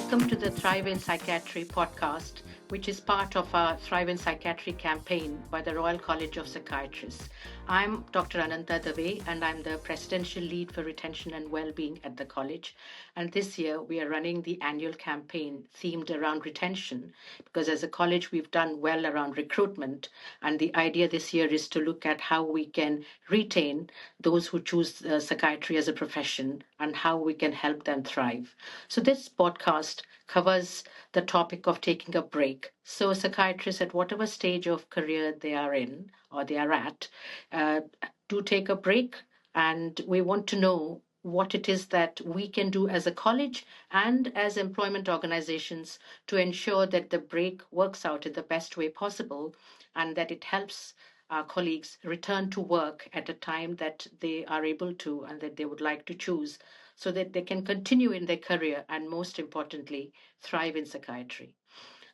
welcome to the Thrive in Psychiatry podcast, which is part of our Thrive in Psychiatry campaign by the Royal College of Psychiatrists. I'm Dr. Ananta Dave, and I'm the Presidential Lead for Retention and Wellbeing at the college. And this year, we are running the annual campaign themed around retention, because as a college, we've done well around recruitment. And the idea this year is to look at how we can retain those who choose psychiatry as a profession and how we can help them thrive. So this podcast covers the topic of taking a break. So psychiatrists at whatever stage of career they are in or they are at, do take a break. And we want to know what it is that we can do as a college and as employment organizations to ensure that the break works out in the best way possible and that it helps our colleagues return to work at a time that they are able to and that they would like to choose so that they can continue in their career and, most importantly, thrive in psychiatry.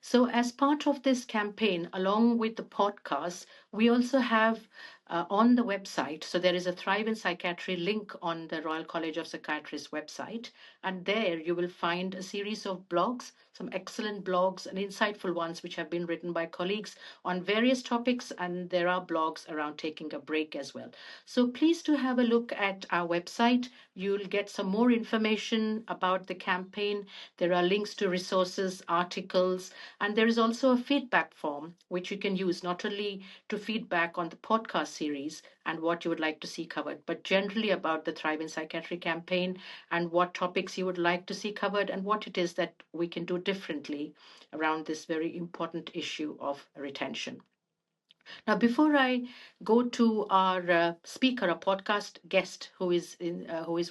So, as part of this campaign, along with the podcast, we also have on the website, so there is a Thrive in Psychiatry link on the Royal College of Psychiatrists website, and there you will find a series of blogs, some excellent blogs and insightful ones which have been written by colleagues on various topics, and there are blogs around taking a break as well. So please do have a look at our website. You'll get some more information about the campaign. There are links to resources, articles, and there is also a feedback form which you can use not only to feedback on the podcast series and what you would like to see covered, but generally about the Thrive in Psychiatry campaign and what topics you would like to see covered and what it is that we can do differently around this very important issue of retention. Now, before I go to our speaker, a podcast guest who is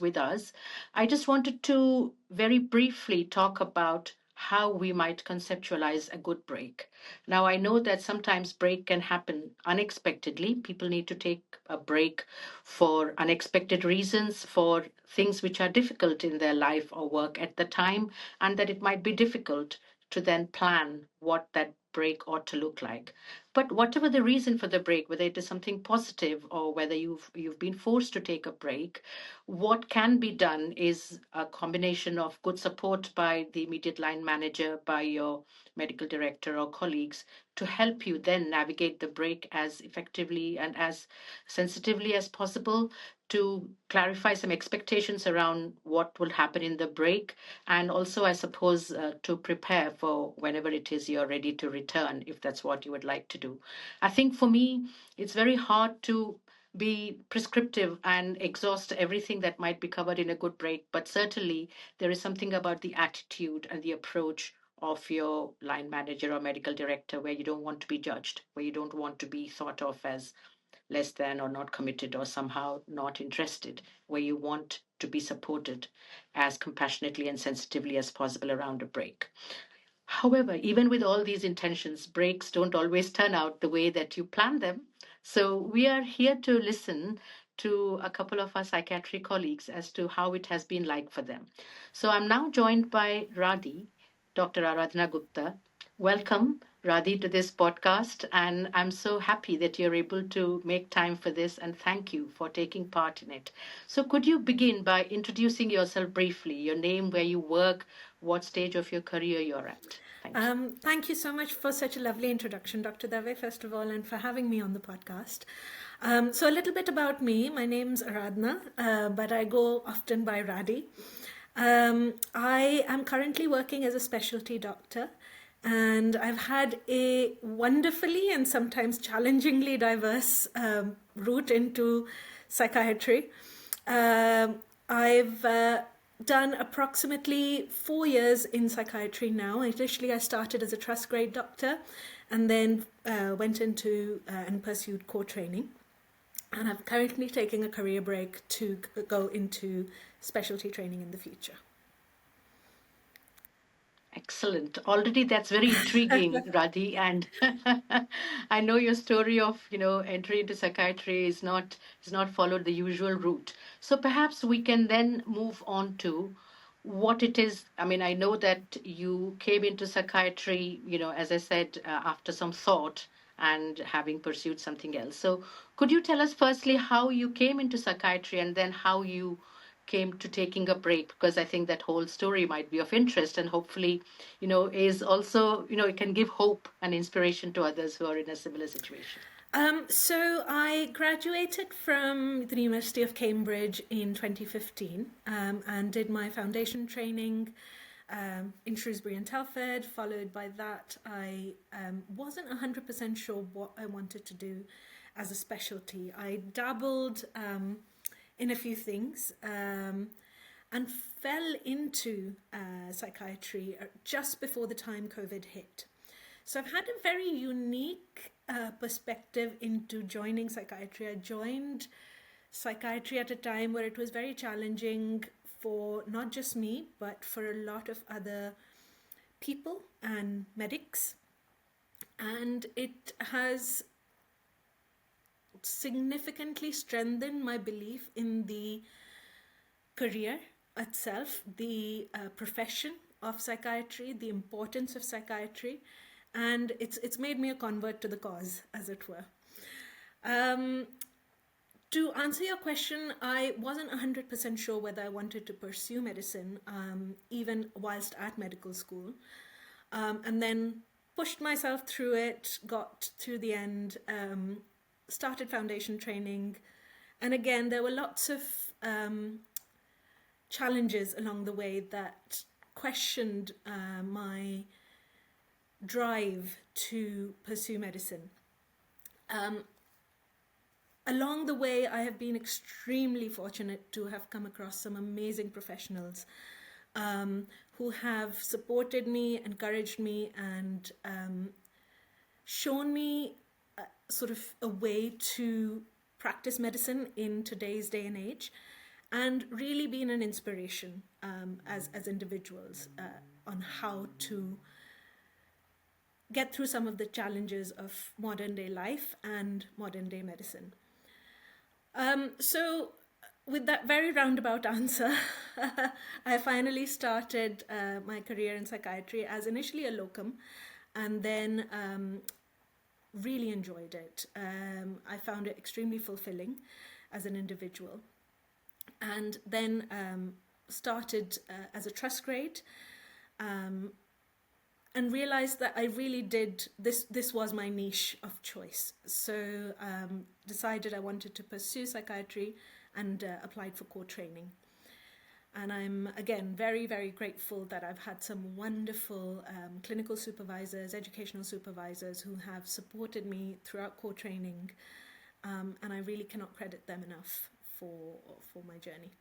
with us, I just wanted to very briefly talk about how we might conceptualize a good break. Now, I know that sometimes break can happen unexpectedly. People need to take a break for unexpected reasons, for things which are difficult in their life or work at the time, and that it might be difficult to then plan what that break ought to look like. But whatever the reason for the break, whether it is something positive or whether you've been forced to take a break, what can be done is a combination of good support by the immediate line manager, by your medical director or colleagues to help you then navigate the break as effectively and as sensitively as possible, to clarify some expectations around what will happen in the break, and also, I suppose, to prepare for whenever it is you're ready to return, if that's what you would like to do. I think for me, it's very hard to be prescriptive and exhaust everything that might be covered in a good break, but certainly there is something about the attitude and the approach of your line manager or medical director where you don't want to be judged, where you don't want to be thought of as less than or not committed or somehow not interested, where you want to be supported as compassionately and sensitively as possible around a break. However, even with all these intentions, breaks don't always turn out the way that you plan them. So we are here to listen to a couple of our psychiatry colleagues as to how it has been like for them. So I'm now joined by Radhi, Dr. Aradhana Gupta. Welcome, Radhi, to this podcast. And I'm so happy that you're able to make time for this, and thank you for taking part in it. So, could you begin by introducing yourself briefly, your name, where you work, what stage of your career you're at? Thank you. Thank you so much for such a lovely introduction, Dr. Dave, first of all, and for having me on the podcast. So a little bit about me. My name's Aradhana, but I go often by Radhi. I am currently working as a specialty doctor, and I've had a wonderfully and sometimes challengingly diverse route into psychiatry. I've done approximately 4 years in psychiatry now. Initially, I started as a trust grade doctor and then went into and pursued core training. And I'm currently taking a career break to go into specialty training in the future. Excellent. Already that's very intriguing, Radhi. And I know your story of, entry into psychiatry is not followed the usual route. So perhaps we can then move on to what it is. I mean, I know that you came into psychiatry, as I said, after some thought and having pursued something else. So could you tell us firstly how you came into psychiatry and then how you came to taking a break, because I think that whole story might be of interest and hopefully, is also, it can give hope and inspiration to others who are in a similar situation. So I graduated from the University of Cambridge in 2015 and did my foundation training in Shrewsbury and Telford. Followed by that, I wasn't 100% sure what I wanted to do as a specialty. I dabbled in a few things and fell into psychiatry just before the time COVID hit. So I've had a very unique perspective into joining psychiatry. I joined psychiatry at a time where it was very challenging for not just me, but for a lot of other people and medics. And it has significantly strengthened my belief in the career itself, the profession of psychiatry, the importance of psychiatry, and it's made me a convert to the cause, as it were. To answer your question, I wasn't 100% sure whether I wanted to pursue medicine, even whilst at medical school, and then pushed myself through it, got to the end, started foundation training, and again, there were lots of challenges along the way that questioned my drive to pursue medicine. Along the way, I have been extremely fortunate to have come across some amazing professionals who have supported me, encouraged me, and shown me sort of a way to practice medicine in today's day and age, and really been an inspiration as individuals on how to get through some of the challenges of modern day life and modern day medicine. So with that very roundabout answer, I finally started my career in psychiatry as initially a locum, and then really enjoyed it. I found it extremely fulfilling as an individual, and then started as a trust grade, and realized that I really did, this was my niche of choice. So decided I wanted to pursue psychiatry and applied for core training. And I'm, again, very, very grateful that I've had some wonderful clinical supervisors, educational supervisors who have supported me throughout core training. And I really cannot credit them enough for my journey.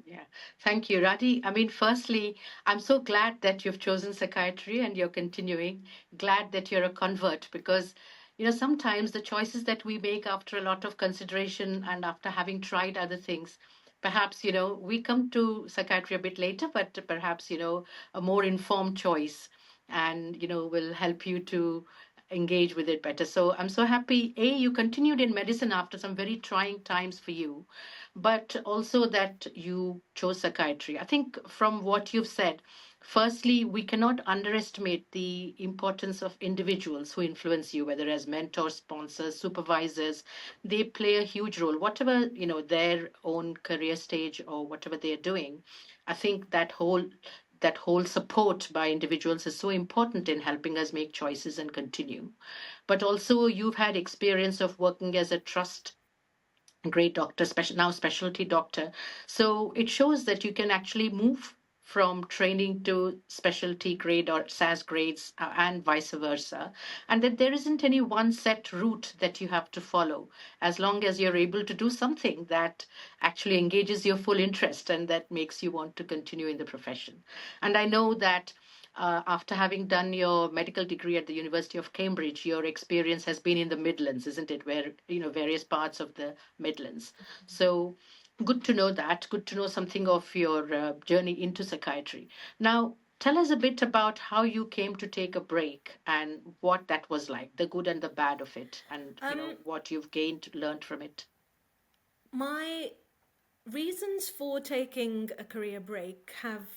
Yeah, thank you, Radhi. I mean, firstly, I'm so glad that you've chosen psychiatry and you're continuing. Glad that you're a convert, because, sometimes the choices that we make after a lot of consideration and after having tried other things, perhaps, we come to psychiatry a bit later, but perhaps, a more informed choice and, will help you to engage with it better. So I'm so happy, you continued in medicine after some very trying times for you, but also that you chose psychiatry. I think from what you've said, firstly, we cannot underestimate the importance of individuals who influence you, whether as mentors, sponsors, supervisors. They play a huge role, whatever, their own career stage or whatever they're doing. I think that whole support by individuals is so important in helping us make choices and continue. But also, you've had experience of working as a trust great doctor, now specialty doctor. So it shows that you can actually move from training to specialty grade or SAS grades and vice versa. And that there isn't any one set route that you have to follow, as long as you're able to do something that actually engages your full interest and that makes you want to continue in the profession. And I know that after having done your medical degree at the University of Cambridge, your experience has been in the Midlands, isn't it? Where, various parts of the Midlands. So good to know that. Good to know something of your journey into psychiatry. Now, tell us a bit about how you came to take a break and what that was like, the good and the bad of it, and what you've gained, learned from it. My reasons for taking a career break have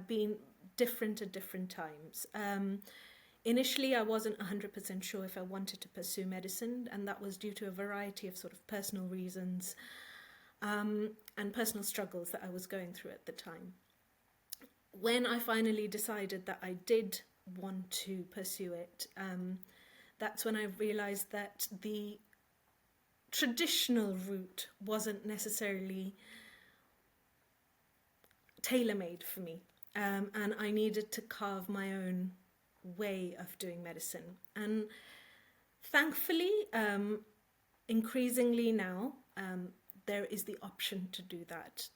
been different at different times. Initially, I wasn't 100% sure if I wanted to pursue medicine, and that was due to a variety of sort of personal reasons. and personal struggles that I was going through at the time. When I finally decided that I did want to pursue it, that's when I realized that the traditional route wasn't necessarily tailor-made for me, and I needed to carve my own way of doing medicine. And thankfully, increasingly now, there is the option to do that.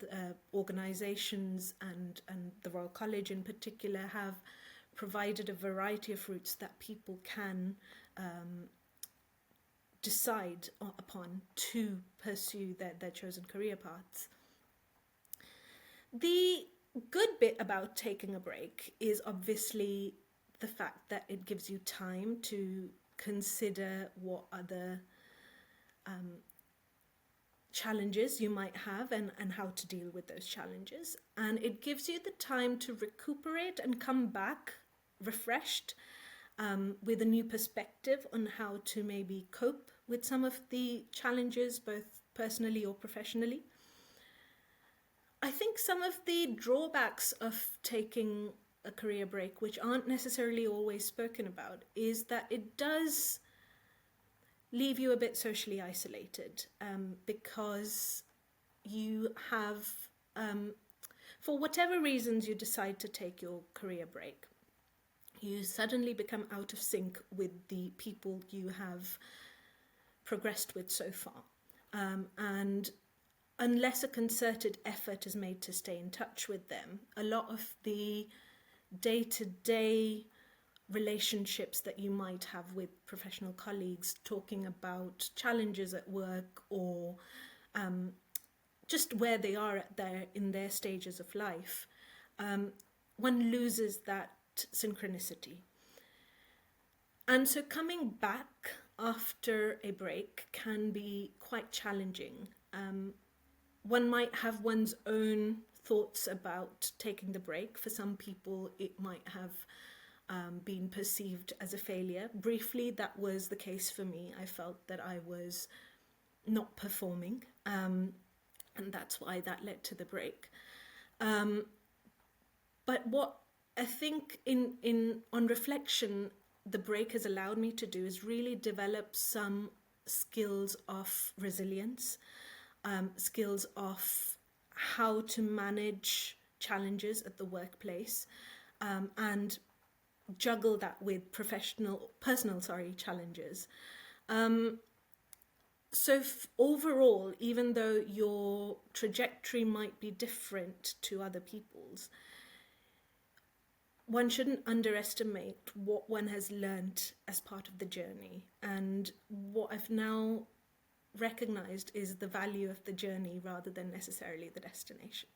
Organisations and the Royal College in particular have provided a variety of routes that people can decide upon to pursue their chosen career paths. The good bit about taking a break is obviously the fact that it gives you time to consider what other challenges you might have and how to deal with those challenges. And it gives you the time to recuperate and come back refreshed with a new perspective on how to maybe cope with some of the challenges, both personally or professionally. I think some of the drawbacks of taking a career break, which aren't necessarily always spoken about, is that it does leave you a bit socially isolated, because you have, for whatever reasons you decide to take your career break, you suddenly become out of sync with the people you have progressed with so far. And unless a concerted effort is made to stay in touch with them, a lot of the day-to-day relationships that you might have with professional colleagues, talking about challenges at work or just where they are in their stages of life, one loses that synchronicity. And so coming back after a break can be quite challenging. One might have one's own thoughts about taking the break. For some people, it might have been perceived as a failure. Briefly, that was the case for me. I felt that I was not performing, and that's why that led to the break. But what I think on reflection, the break has allowed me to do is really develop some skills of resilience, skills of how to manage challenges at the workplace, and juggle that with personal challenges. So overall, even though your trajectory might be different to other people's, one shouldn't underestimate what one has learnt as part of the journey. And what I've now recognized is the value of the journey rather than necessarily the destination.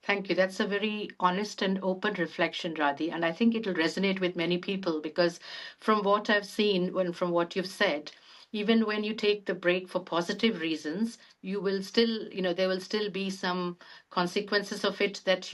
Thank you. That's a very honest and open reflection, Radhi. And I think it'll resonate with many people because from what I've seen and from what you've said, even when you take the break for positive reasons, you will still, there will still be some consequences of it that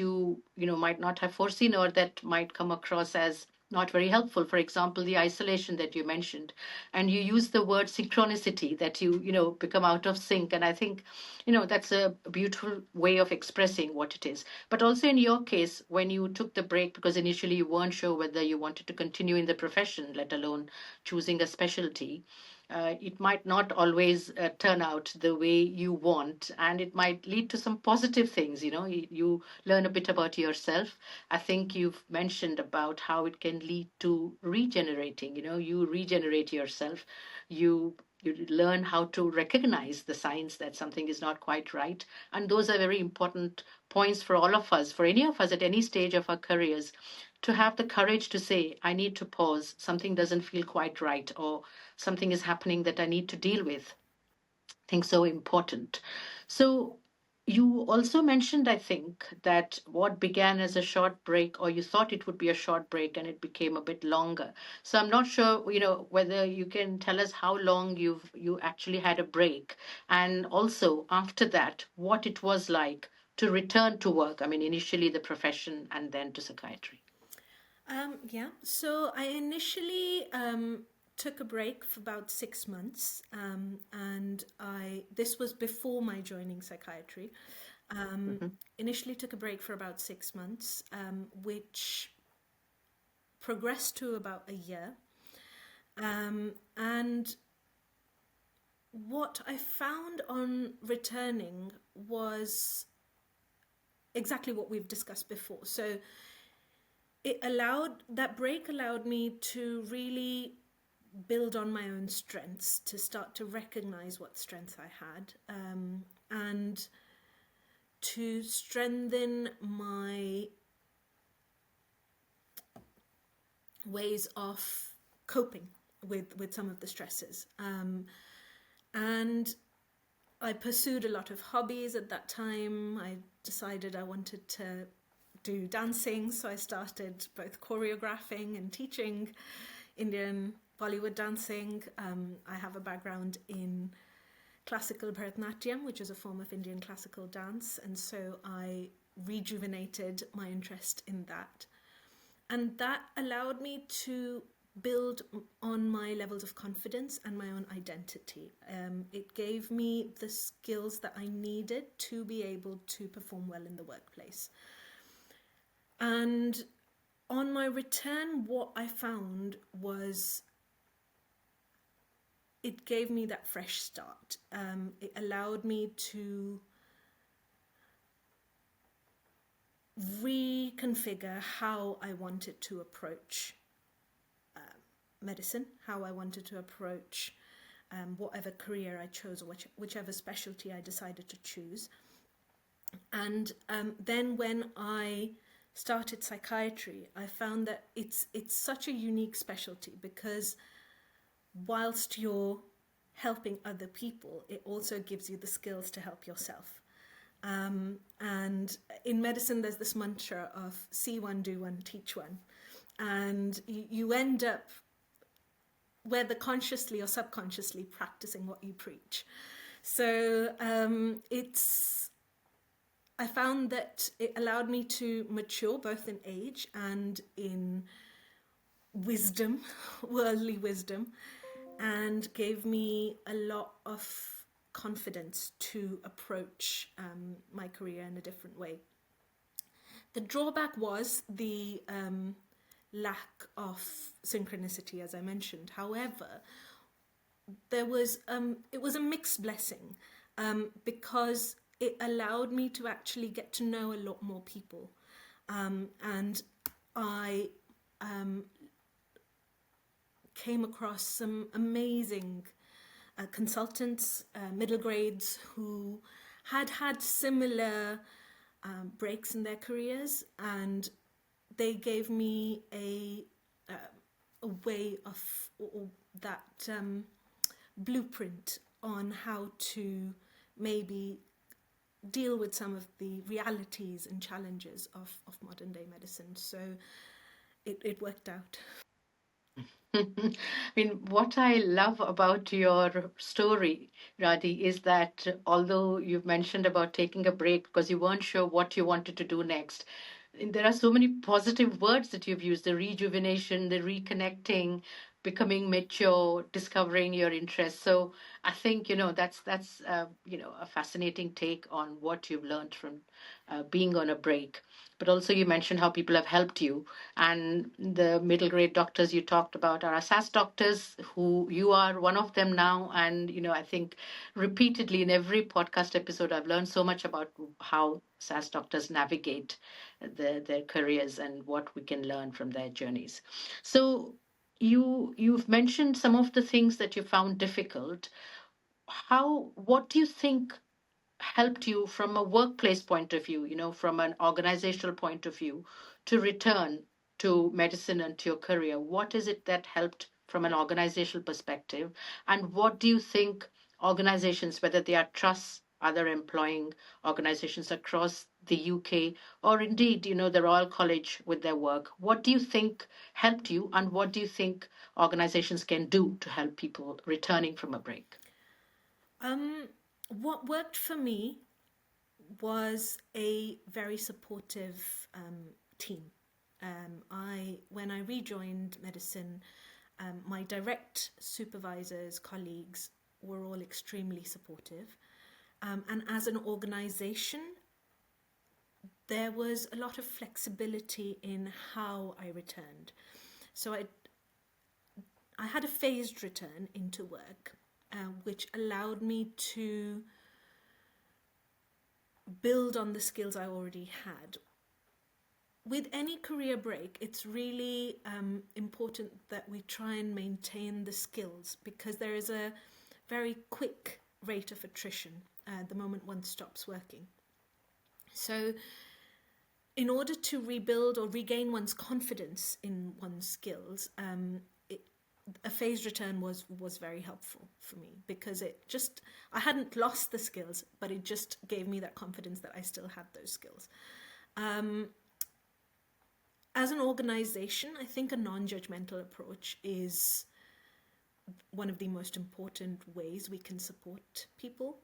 might not have foreseen or that might come across as not very helpful. For example, the isolation that you mentioned, and you use the word synchronicity, that you become out of sync. And I think, that's a beautiful way of expressing what it is. But also in your case, when you took the break, because initially you weren't sure whether you wanted to continue in the profession, let alone choosing a specialty, it might not always turn out the way you want, and it might lead to some positive things. You learn a bit about yourself. I think you've mentioned about how it can lead to regenerating. You regenerate yourself. You learn how to recognize the signs that something is not quite right, and those are very important points for all of us, for any of us at any stage of our careers, to have the courage to say, I need to pause, something doesn't feel quite right, or something is happening that I need to deal with. I think so important. So you also mentioned, I think, that what began as a short break, or you thought it would be a short break and it became a bit longer. So I'm not sure, whether you can tell us how long you actually had a break, and also after that, what it was like to return to work. I mean, initially the profession and then to psychiatry. So I initially took a break for about 6 months, and this was before my joining psychiatry. Initially took a break for about 6 months, which progressed to about a year. And what I found on returning was exactly what we've discussed before. So that break allowed me to really build on my own strengths, to start to recognize what strengths I had, and to strengthen my ways of coping with some of the stresses. And I pursued a lot of hobbies at that time. I decided I wanted to do dancing, so I started both choreographing and teaching Indian Bollywood dancing. I have a background in classical Bharatanatyam, which is a form of Indian classical dance, and so I rejuvenated my interest in that. And that allowed me to build on my levels of confidence and my own identity. It gave me the skills that I needed to be able to perform well in the workplace. And on my return, what I found was it gave me that fresh start. It allowed me to reconfigure how I wanted to approach medicine, how I wanted to approach whatever career I chose, or whichever specialty I decided to choose. And then when I started psychiatry, I found that it's such a unique specialty, because whilst you're helping other people, it also gives you the skills to help yourself. And in medicine, there's this mantra of see one, do one, teach one. And you end up, whether consciously or subconsciously, practicing what you preach. So I found that it allowed me to mature both in age and in wisdom, worldly wisdom, and gave me a lot of confidence to approach my career in a different way. The drawback was the lack of synchronicity, as I mentioned. However, it was a mixed blessing, because it allowed me to actually get to know a lot more people, and I came across some amazing consultants, middle grades, who had similar breaks in their careers, and they gave me a way of, or that blueprint on how to maybe deal with some of the realities and challenges of modern day medicine. So it worked out. I mean, what I love about your story, Radhi, is that although you've mentioned about taking a break because you weren't sure what you wanted to do next, and there are so many positive words that you've used: the rejuvenation, the reconnecting, becoming mature, discovering your interests. So I think, that's a fascinating take on what you've learned from being on a break. But also, you mentioned how people have helped you, and the middle grade doctors you talked about are SAS doctors, who you are one of them now. And I think repeatedly in every podcast episode, I've learned so much about how SAS doctors navigate their careers and what we can learn from their journeys. So you've mentioned some of the things that you found difficult. What do you think helped you from a workplace point of view, from an organizational point of view, to return to medicine and to your career? What is it that helped from an organizational perspective? And what do you think organizations, whether they are trusts, other employing organizations across the UK, or indeed, the Royal College with their work, what do you think helped you? And what do you think organizations can do to help people returning from a break? What worked for me was a very supportive team. When I rejoined medicine, My direct supervisors, colleagues were all extremely supportive. And as an organization, there was a lot of flexibility in how I returned. So I had a phased return into work, which allowed me to build on the skills I already had. With any career break, it's really important that we try and maintain the skills, because there is a very quick rate of attrition the moment one stops working. So in order to rebuild or regain one's confidence in one's skills, a phased return was very helpful for me, because I hadn't lost the skills, but it just gave me that confidence that I still had those skills. As an organization, I think a non-judgmental approach is one of the most important ways we can support people.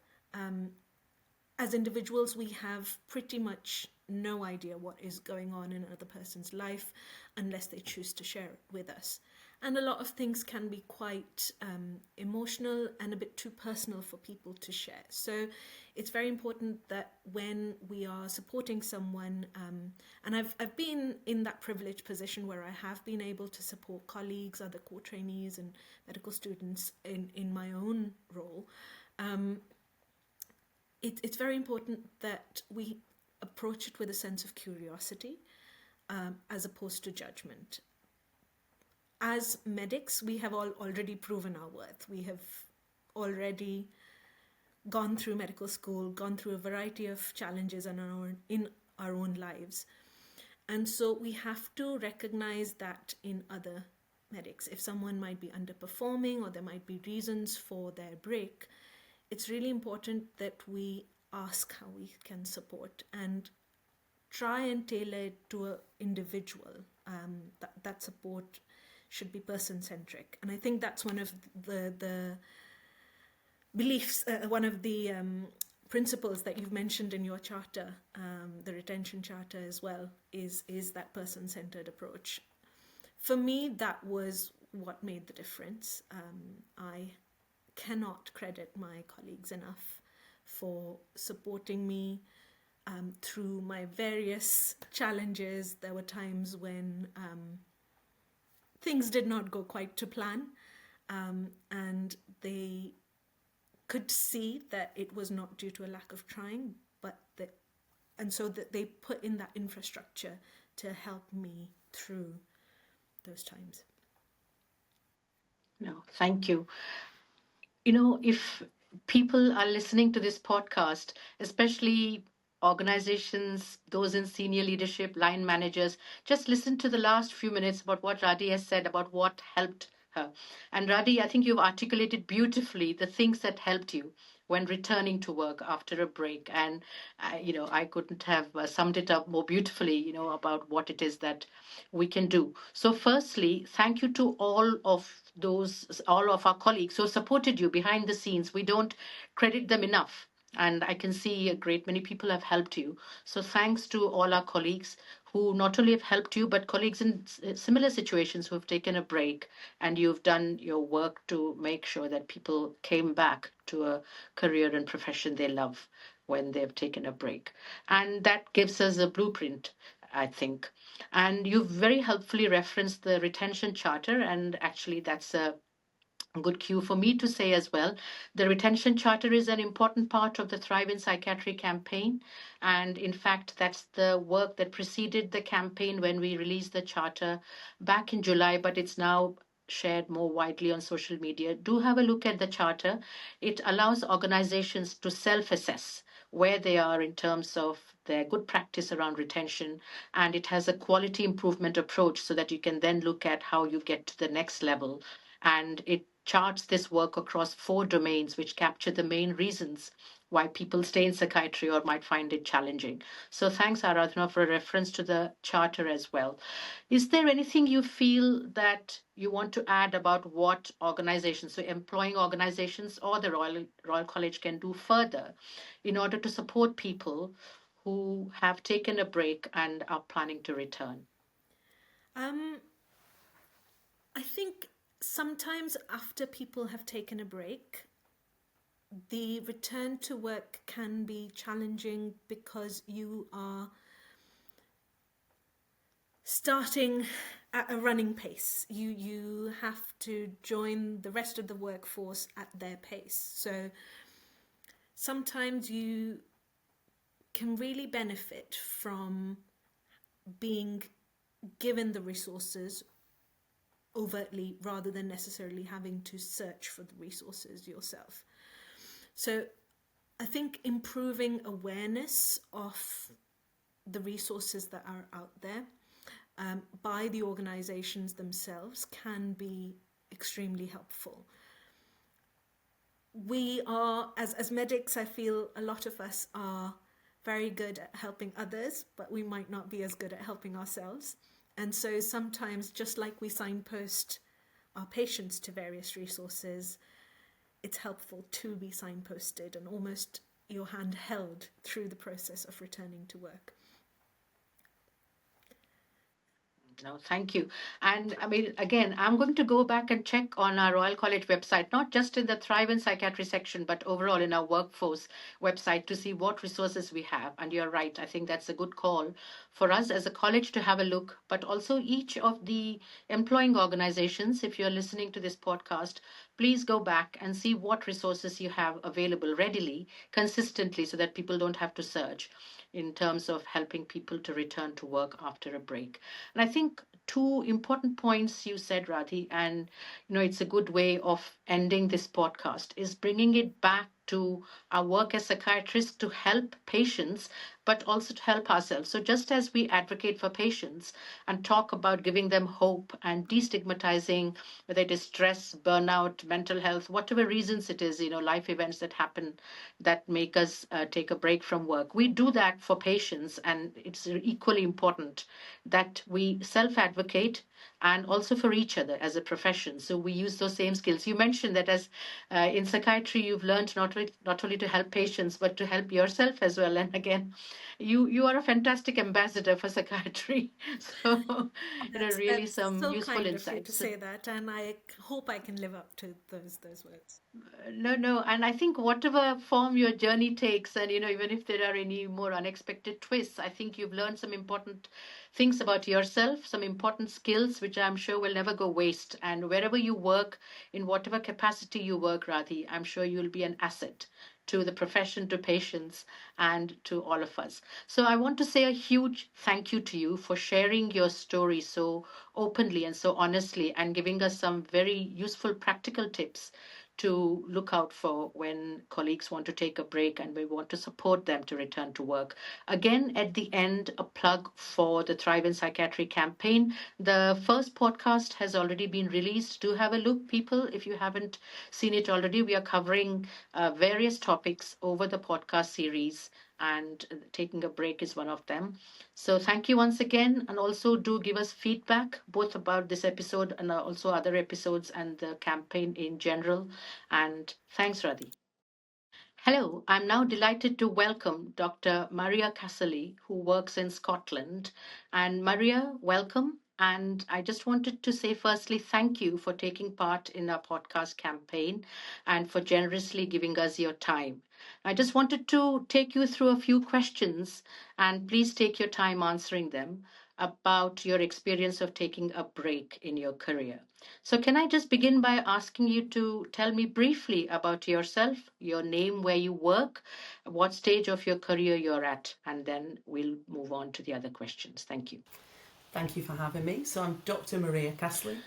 As individuals, we have pretty much no idea what is going on in another person's life unless they choose to share it with us. And a lot of things can be quite emotional and a bit too personal for people to share. So it's very important that when we are supporting someone, and I've been in that privileged position where I have been able to support colleagues, other core trainees and medical students in my own role. It's very important that we approach it with a sense of curiosity as opposed to judgment. As medics, we have already proven our worth. We have already gone through medical school, gone through a variety of challenges in our own lives. And so we have to recognize that in other medics. If someone might be underperforming or there might be reasons for their break, it's really important that we ask how we can support and try and tailor it to an individual. That support should be person-centric. And I think that's one of the beliefs, one of the principles that you've mentioned in your charter, the retention charter as well, is that person-centered approach. For me, that was what made the difference. I cannot credit my colleagues enough for supporting me through my various challenges. There were times when things did not go quite to plan, and they could see that it was not due to a lack of trying, and so that they put in that infrastructure to help me through those times. No, thank you. If people are listening to this podcast, especially organizations, those in senior leadership, line managers, just listen to the last few minutes about what Radhi has said about what helped her. And Radhi, I think you've articulated beautifully the things that helped you when returning to work after a break. And, I couldn't have summed it up more beautifully, about what it is that we can do. So, firstly, thank you to all of our colleagues who supported you behind the scenes. We don't credit them enough. And I can see a great many people have helped you. So, thanks to all our colleagues who not only have helped you, but colleagues in similar situations who have taken a break, and you've done your work to make sure that people came back to a career and profession they love when they've taken a break. And that gives us a blueprint, I think. And you've very helpfully referenced the retention charter, and actually, that's a good cue for me to say as well. The retention charter is an important part of the Thrive in Psychiatry campaign. And in fact, that's the work that preceded the campaign when we released the charter back in July, but it's now shared more widely on social media. Do have a look at the charter. It allows organizations to self assess where they are in terms of their good practice around retention, and it has a quality improvement approach so that you can then look at how you get to the next level. And it charts this work across 4 domains, which capture the main reasons why people stay in psychiatry or might find it challenging. So thanks, Aradhana, for a reference to the charter as well. Is there anything you feel that you want to add about what organizations, so employing organizations or the Royal College, can do further in order to support people who have taken a break and are planning to return? I think sometimes after people have taken a break, the return to work can be challenging because you are starting at a running pace. You have to join the rest of the workforce at their pace. So sometimes you can really benefit from being given the resources overtly rather than necessarily having to search for the resources yourself. So I think improving awareness of the resources that are out there by the organizations themselves can be extremely helpful. We are, as medics, I feel a lot of us are very good at helping others, but we might not be as good at helping ourselves. And so sometimes, just like we signpost our patients to various resources, it's helpful to be signposted and almost your hand held through the process of returning to work. No, thank you. And I mean, again, I'm going to go back and check on our Royal College website, not just in the Thrive in Psychiatry section, but overall in our workforce website to see what resources we have. And you're right, I think that's a good call for us as a college to have a look, but also each of the employing organizations. If you're listening to this podcast, please go back and see what resources you have available readily, consistently, so that people don't have to search in terms of helping people to return to work after a break. And I think two important points you said, Radhi, and it's a good way of ending this podcast, is bringing it back to our work as psychiatrists to help patients, but also to help ourselves. So just as we advocate for patients and talk about giving them hope and destigmatizing whether it is stress, burnout, mental health, whatever reasons it is, life events that happen that make us take a break from work, we do that for patients. And it's equally important that we self advocate and also for each other as a profession. So we use those same skills. You mentioned that as in psychiatry, you've learned not only to help patients, but to help yourself as well. And again, you are a fantastic ambassador for psychiatry. So, really That's some so useful kind of you to insights. So say that, and I hope I can live up to those words. no, no. And I think whatever form your journey takes, and even if there are any more unexpected twists, I think you've learned some important things about yourself, some important skills, which I'm sure will never go waste. And wherever you work, in whatever capacity you work, Radhi, I'm sure you'll be an asset to the profession, to patients, and to all of us. So I want to say a huge thank you to you for sharing your story so openly and so honestly and giving us some very useful practical tips to look out for when colleagues want to take a break and we want to support them to return to work. Again, at the end, a plug for the Thrive in Psychiatry campaign. The first podcast has already been released. Do have a look, people, if you haven't seen it already. We are covering various topics over the podcast series, and taking a break is one of them. So thank you once again, and also do give us feedback both about this episode and also other episodes and the campaign in general. And thanks, Radhi. Hello, I'm now delighted to welcome Dr. Maria Casserly, who works in Scotland. And Maria, welcome. And I just wanted to say, firstly, thank you for taking part in our podcast campaign and for generously giving us your time. I just wanted to take you through a few questions, and please take your time answering them about your experience of taking a break in your career. So, can I just begin by asking you to tell me briefly about yourself, your name, where you work, what stage of your career you're at, and then we'll move on to the other questions. Thank you. Thank you for having me. So I'm Dr. Maria Casserly.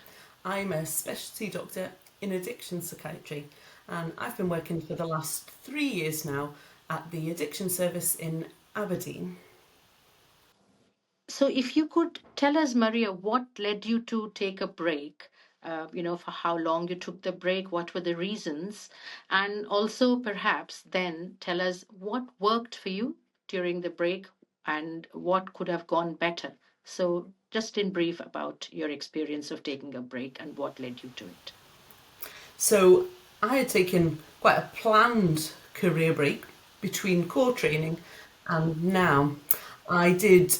I'm a specialty doctor in addiction psychiatry, and I've been working for the last 3 years now at the addiction service in Aberdeen. So, if you could tell us, Maria, what led you to take a break? For how long you took the break, what were the reasons? And also, perhaps, then tell us what worked for you during the break and what could have gone better. So, just in brief about your experience of taking a break and what led you to it. So I had taken quite a planned career break between core training and now. I did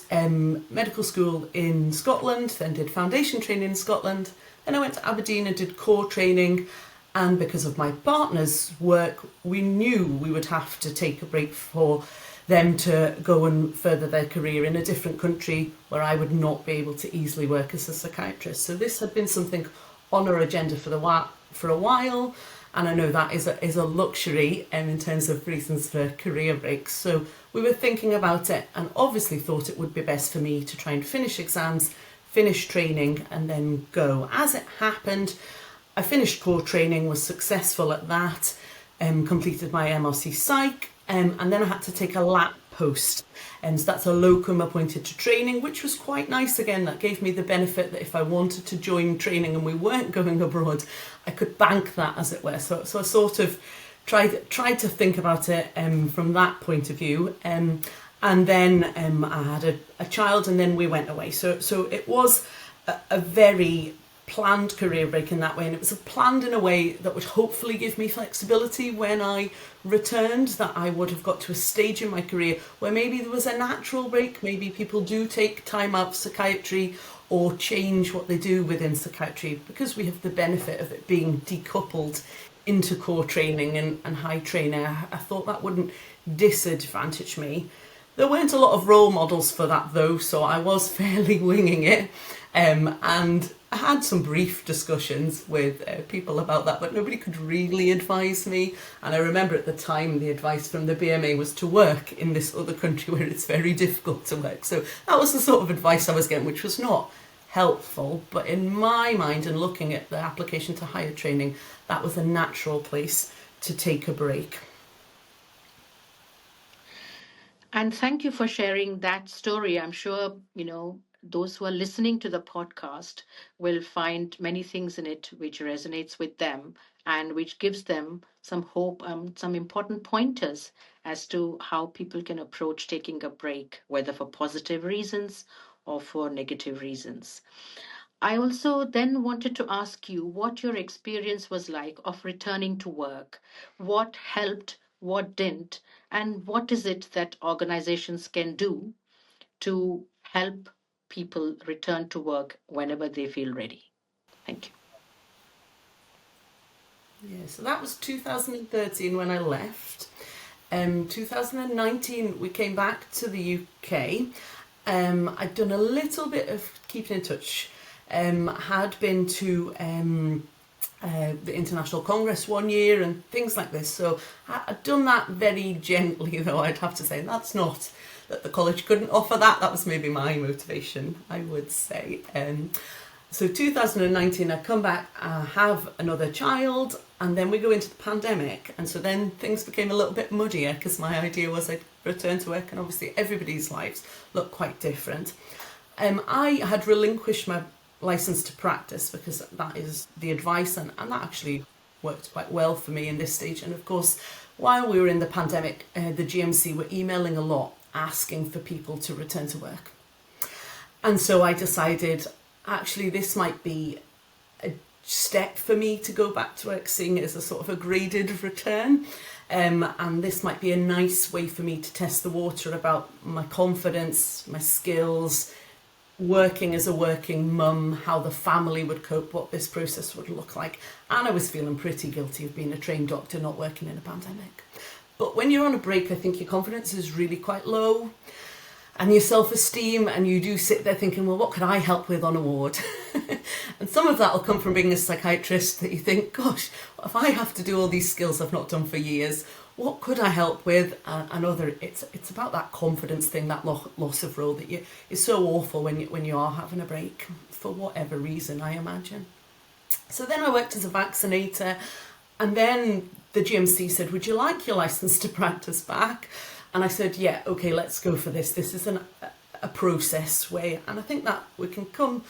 medical school in Scotland, then did foundation training in Scotland. Then I went to Aberdeen and did core training. And because of my partner's work, we knew we would have to take a break for them to go and further their career in a different country where I would not be able to easily work as a psychiatrist. So this had been something on our agenda for a while, and I know that is a luxury in terms of reasons for career breaks. So we were thinking about it, and obviously thought it would be best for me to try and finish exams, finish training, and then go. As it happened, I finished core training, was successful at that, completed my MRC Psych, and then I had to take a lap post. So that's a locum appointed to training, which was quite nice. Again, that gave me the benefit that if I wanted to join training and we weren't going abroad, I could bank that, as it were. So I sort of tried to think about it from that point of view. And then I had a child, and then we went away. So it was a very planned career break in that way, and it was planned in a way that would hopefully give me flexibility when I returned, that I would have got to a stage in my career where maybe there was a natural break. Maybe people do take time out of psychiatry or change what they do within psychiatry, because we have the benefit of it being decoupled into core training and high training. I thought that wouldn't disadvantage me. There weren't a lot of role models for that though, so I was fairly winging it, and I had some brief discussions with people about that, but nobody could really advise me. And I remember at the time the advice from the BMA was to work in this other country where it's very difficult to work. So that was the sort of advice I was getting, which was not helpful. But in my mind, and looking at the application to higher training, that was a natural place to take a break. And thank you for sharing that story. I'm sure, those who are listening to the podcast will find many things in it which resonates with them and which gives them some hope, some important pointers as to how people can approach taking a break, whether for positive reasons or for negative reasons. I also then wanted to ask you what your experience was like of returning to work. What helped, what didn't, and what is it that organizations can do to help people return to work whenever they feel ready. Thank you. Yeah, so that was 2013 when I left. 2019 we came back to the UK. I'd done a little bit of keeping in touch. Had been to the International Congress one year and things like this. So I'd done that very gently, though, I'd have to say. That's not that the college couldn't offer that. That was maybe my motivation, I would say. So 2019, I come back, I have another child, and then we go into the pandemic. And so then things became a little bit muddier, because my idea was I'd return to work, and obviously everybody's lives look quite different. I had relinquished my licence to practice, because that is the advice, and that actually worked quite well for me in this stage. And of course, while we were in the pandemic, the GMC were emailing a lot, asking for people to return to work. And so I decided, actually, this might be a step for me to go back to work, seeing it as a sort of a graded return. And this might be a nice way for me to test the water about my confidence, my skills, working as a working mum, how the family would cope, what this process would look like. And I was feeling pretty guilty of being a trained doctor, not working in a pandemic. But when you're on a break, I think your confidence is really quite low, and your self-esteem, and you do sit there thinking, well, what could I help with on a ward? And some of that will come from being a psychiatrist, that you think, gosh, if I have to do all these skills I've not done for years, what could I help with? And it's about that confidence thing, that loss of role that is so awful when you are having a break, for whatever reason, I imagine. So then I worked as a vaccinator, and then the GMC said, would you like your licence to practice back? And I said, yeah, okay, let's go for this. This is a process way. And I think that we can come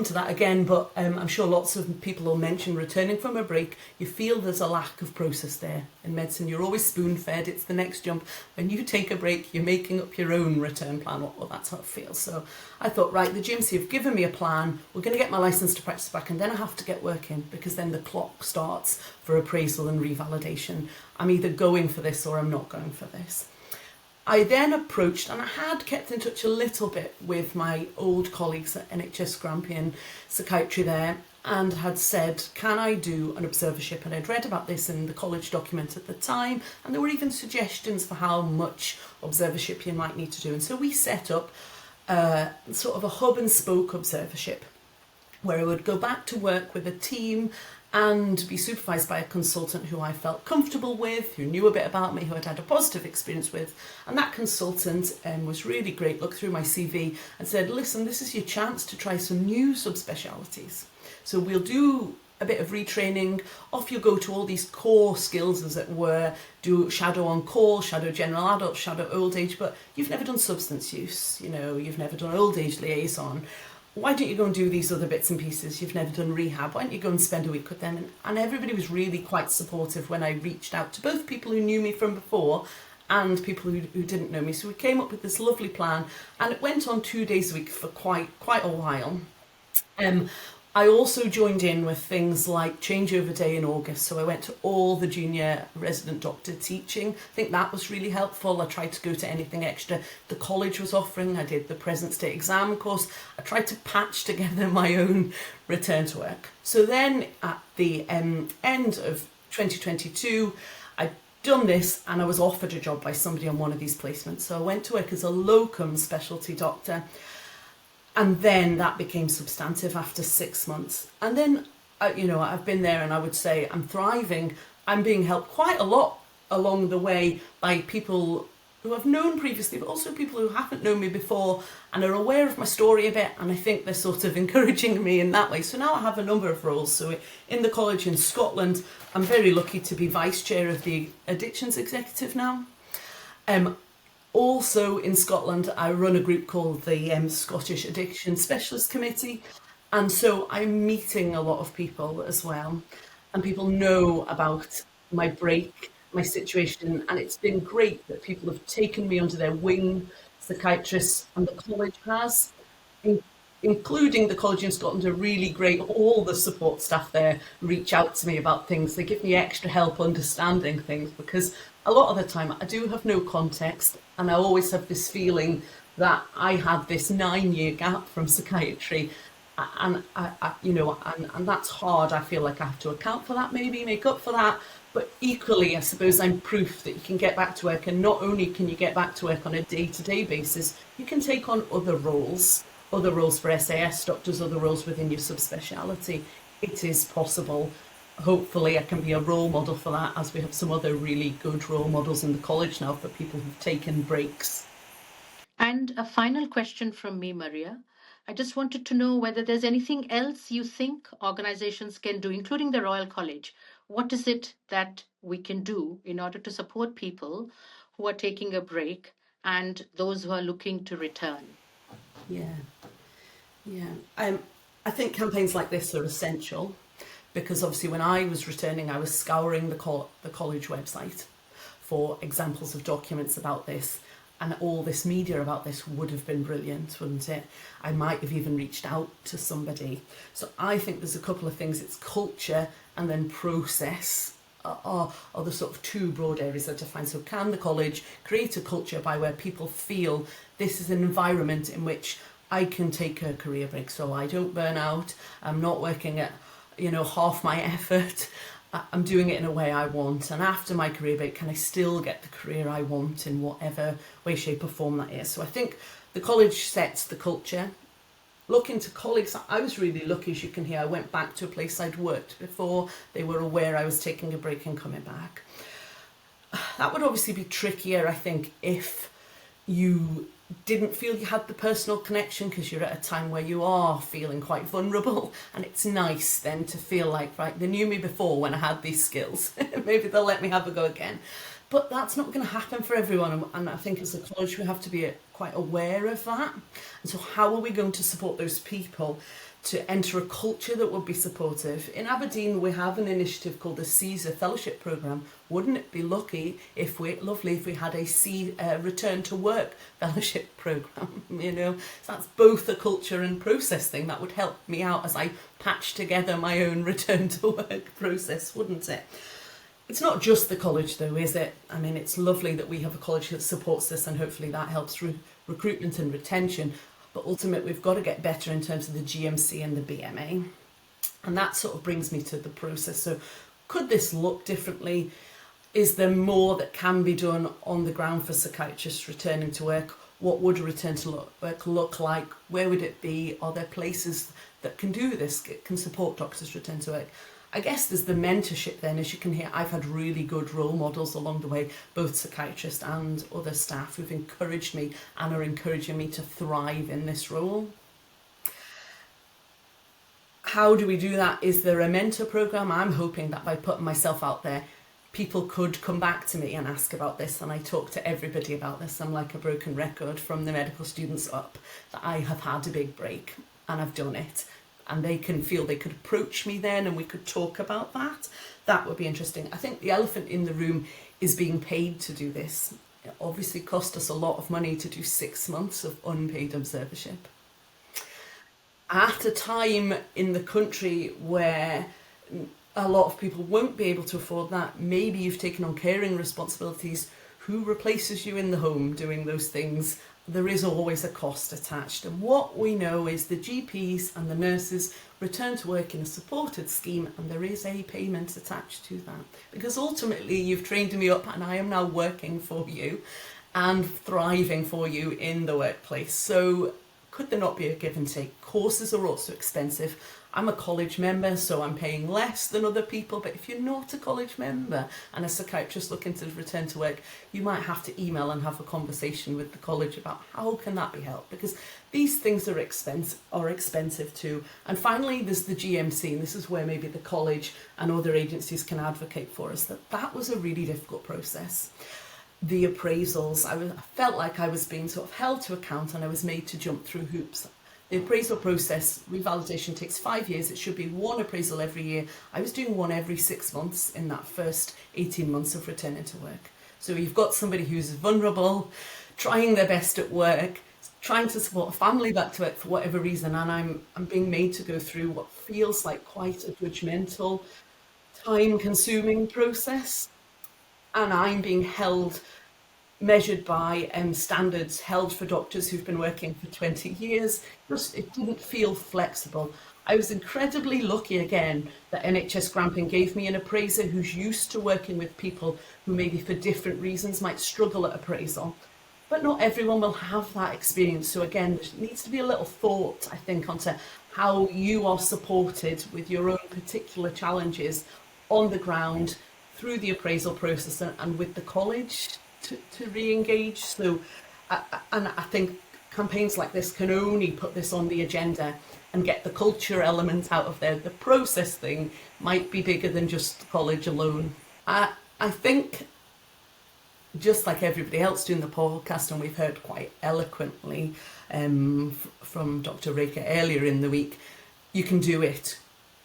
to that again, but I'm sure lots of people will mention returning from a break. You feel there's a lack of process there in medicine. You're always spoon-fed. It's the next jump. When you take a break, you're making up your own return plan. Well, that's how it feels. So I thought, right, the GMC have given me a plan. We're going to get my licence to practice back, and then I have to get working, because then the clock starts for appraisal and revalidation. I'm either going for this or I'm not going for this. I then approached, and I had kept in touch a little bit with my old colleagues at NHS Grampian Psychiatry there, and had said, can I do an observership? And I'd read about this in the college document at the time, and there were even suggestions for how much observership you might need to do. And so we set up sort of a hub and spoke observership, where I would go back to work with a team and be supervised by a consultant who I felt comfortable with, who knew a bit about me, who I'd had a positive experience with. And that consultant was really great, looked through my CV and said, listen, this is your chance to try some new subspecialities. So we'll do a bit of retraining, off you go to all these core skills, as it were, do shadow on call, shadow general adult, shadow old age, but you've never done substance use, you've never done old age liaison. Why don't you go and do these other bits and pieces? You've never done rehab. Why don't you go and spend a week with them? And everybody was really quite supportive when I reached out to both people who knew me from before and people who didn't know me. So we came up with this lovely plan, and it went on 2 days a week for quite a while. I also joined in with things like changeover day in August. So I went to all the junior resident doctor teaching. I think that was really helpful. I tried to go to anything extra the college was offering. I did the present state exam course. I tried to patch together my own return to work. So then at the end of 2022, I'd done this and I was offered a job by somebody on one of these placements. So I went to work as a locum specialty doctor. And then that became substantive after 6 months. And then, I've been there, and I would say I'm thriving. I'm being helped quite a lot along the way by people who I've known previously, but also people who haven't known me before and are aware of my story a bit. And I think they're sort of encouraging me in that way. So now I have a number of roles. So in the college in Scotland, I'm very lucky to be vice chair of the addictions executive now. Also in Scotland, I run a group called the Scottish Addiction Specialist Committee. And so I'm meeting a lot of people as well. And people know about my break, my situation. And it's been great that people have taken me under their wing, psychiatrists, and the college has, including the college in Scotland, are really great. All the support staff there reach out to me about things. They give me extra help understanding things, because a lot of the time I do have no context, and I always have this feeling that I had this 9-year gap from psychiatry, and and that's hard. I feel like I have to account for that, maybe make up for that. But equally, I suppose I'm proof that you can get back to work, and not only can you get back to work on a day-to-day basis, you can take on other roles for SAS doctors, other roles within your subspeciality. It is possible. Hopefully I can be a role model for that, as we have some other really good role models in the college now for people who've taken breaks. And a final question from me, Maria. I just wanted to know whether there's anything else you think organizations can do, including the Royal College. What is it that we can do in order to support people who are taking a break and those who are looking to return? Yeah. I think campaigns like this are essential, because obviously when I was returning, I was scouring the college website for examples of documents about this, and all this media about this would have been brilliant, wouldn't it? I might have even reached out to somebody. So I think there's a couple of things. It's culture and then process are the sort of two broad areas that I define. So can the college create a culture by where people feel this is an environment in which I can take a career break, so I don't burn out, I'm not working at half my effort, I'm doing it in a way I want, and after my career break, can I still get the career I want in whatever way, shape or form that is? So I think the college sets the culture. Looking to colleagues, I was really lucky, as you can hear. I went back to a place I'd worked before. They were aware I was taking a break and coming back. That would obviously be trickier, I think, if you didn't feel you had the personal connection, because you're at a time where you are feeling quite vulnerable, and it's nice then to feel like, right, they knew me before when I had these skills, maybe they'll let me have a go again. But that's not going to happen for everyone, and I think as a college we have to be quite aware of that. And so how are we going to support those people to enter a culture that would be supportive? In Aberdeen we have an initiative called the CSER Fellowship Programme. Wouldn't it be lovely if we had a return to work fellowship programme? So that's both a culture and process thing. That would help me out as I patch together my own return to work process, wouldn't it? It's not just the college though, is it? I mean, it's lovely that we have a college that supports this, and hopefully that helps recruitment and retention. But ultimately, we've got to get better in terms of the GMC and the BMA. And that sort of brings me to the process. So could this look differently? Is there more that can be done on the ground for psychiatrists returning to work? What would a return to work look like? Where would it be? Are there places that can do this, can support doctors return to work? I guess there's the mentorship then. As you can hear, I've had really good role models along the way, both psychiatrists and other staff who've encouraged me and are encouraging me to thrive in this role. How do we do that? Is there a mentor program? I'm hoping that by putting myself out there, people could come back to me and ask about this, and I talk to everybody about this. I'm like a broken record from the medical students up, that I have had a big break and I've done it. And they can feel they could approach me then and we could talk about that. That would be interesting. I think the elephant in the room is being paid to do this. It obviously cost us a lot of money to do 6 months of unpaid observership. At a time in the country where a lot of people won't be able to afford that, maybe you've taken on caring responsibilities. Who replaces you in the home doing those things? There is always a cost attached. And what we know is the GPs and the nurses return to work in a supported scheme, and there is a payment attached to that. Because ultimately you've trained me up and I am now working for you and thriving for you in the workplace. So could there not be a give and take? Courses are also expensive. I'm a college member, so I'm paying less than other people. But if you're not a college member and a psychiatrist looking to return to work, you might have to email and have a conversation with the college about how can that be helped, because these things are expensive too. And finally, there's the GMC, and this is where maybe the college and other agencies can advocate for us. That was a really difficult process. The appraisals, I felt like I was being sort of held to account and I was made to jump through hoops. The appraisal process, revalidation, takes 5 years. It should be one appraisal every year. I was doing one every 6 months in that first 18 months of returning to work. So you've got somebody who's vulnerable, trying their best at work, trying to support a family back to work for whatever reason, and I'm being made to go through what feels like quite a judgmental, time-consuming process. And I'm being measured by standards held for doctors who've been working for 20 years. It didn't feel flexible. I was incredibly lucky again that NHS Grampian gave me an appraiser who's used to working with people who maybe for different reasons might struggle at appraisal. But not everyone will have that experience. So again, there needs to be a little thought, I think, onto how you are supported with your own particular challenges on the ground through the appraisal process and with the college to re-engage. So, and I think campaigns like this can only put this on the agenda and get the culture element out of there. The process thing might be bigger than just the college alone. I think, just like everybody else doing the podcast, and we've heard quite eloquently from Dr. Reka earlier in the week, you can do it.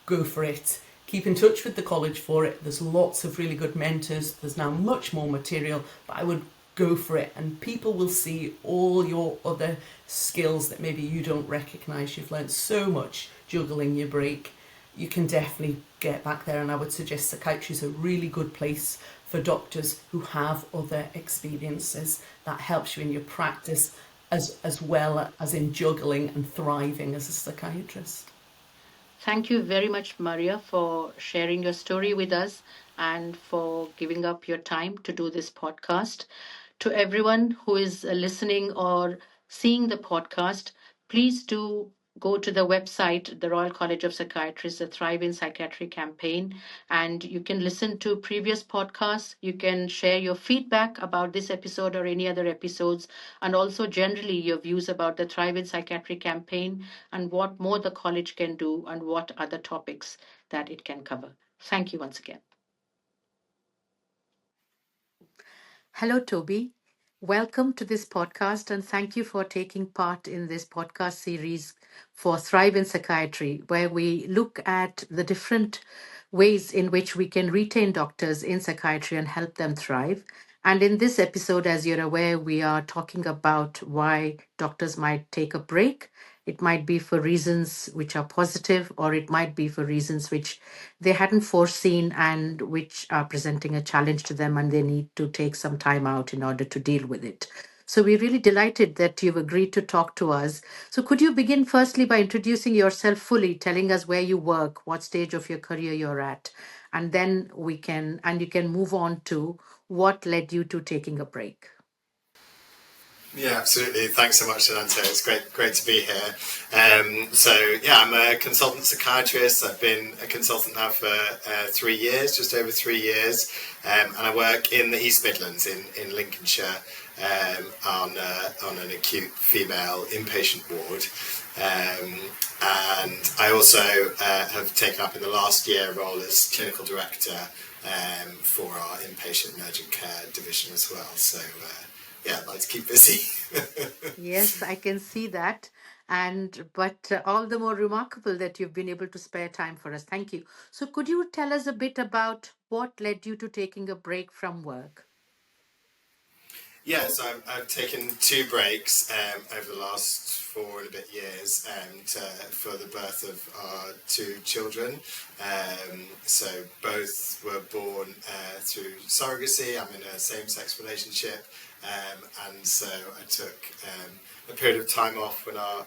Go for it. Keep in touch with the college for it. There's lots of really good mentors. There's now much more material, but I would go for it, and people will see all your other skills that maybe you don't recognise. You've learned so much juggling your break. You can definitely get back there, and I would suggest psychiatry is a really good place for doctors who have other experiences. That helps you in your practice as well as in juggling and thriving as a psychiatrist. Thank you very much, Maria, for sharing your story with us and for giving up your time to do this podcast. To everyone who is listening or seeing the podcast, please do go to the website, the Royal College of Psychiatrists, the Thrive in Psychiatry campaign, and you can listen to previous podcasts. You can share your feedback about this episode or any other episodes, and also generally your views about the Thrive in Psychiatry campaign and what more the college can do and what other topics that it can cover. Thank you once again. Hello, Toby. Welcome to this podcast, and thank you for taking part in this podcast series for Thrive in Psychiatry, where we look at the different ways in which we can retain doctors in psychiatry and help them thrive. And in this episode, as you're aware, we are talking about why doctors might take a break It might be for reasons which are positive, or it might be for reasons which they hadn't foreseen and which are presenting a challenge to them, and they need to take some time out in order to deal with it. So we're really delighted that you've agreed to talk to us. So could you begin firstly by introducing yourself fully, telling us where you work, what stage of your career you're at, and then you can move on to what led you to taking a break. Yeah, absolutely. Thanks so much, Ananta. It's great to be here. I'm a consultant psychiatrist. I've been a consultant now for 3 years, just over 3 years, and I work in the East Midlands in Lincolnshire on an acute female inpatient ward. And I also have taken up in the last year a role as clinical director for our inpatient and urgent care division as well. So. I'd like to keep busy. Yes, I can see that. But all the more remarkable that you've been able to spare time for us. Thank you. So could you tell us a bit about what led you to taking a break from work? Yes, I've taken 2 breaks over the last 4 and a bit years for the birth of our 2 children. So both were born through surrogacy. I'm in a same-sex relationship. And so I took a period of time off when our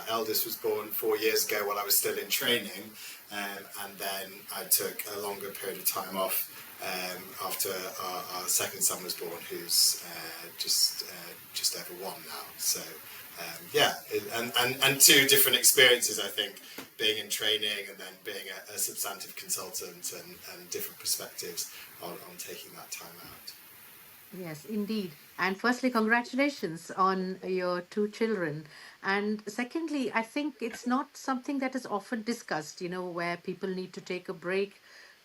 eldest was born 4 years ago while I was still in training. And then I took a longer period of time off after our second son was born, who's just over 1 now. So and 2 different experiences, I think, being in training and then being a substantive consultant and different perspectives on taking that time out. Yes, indeed. And firstly, congratulations on your 2 children. And secondly, I think it's not something that is often discussed, where people need to take a break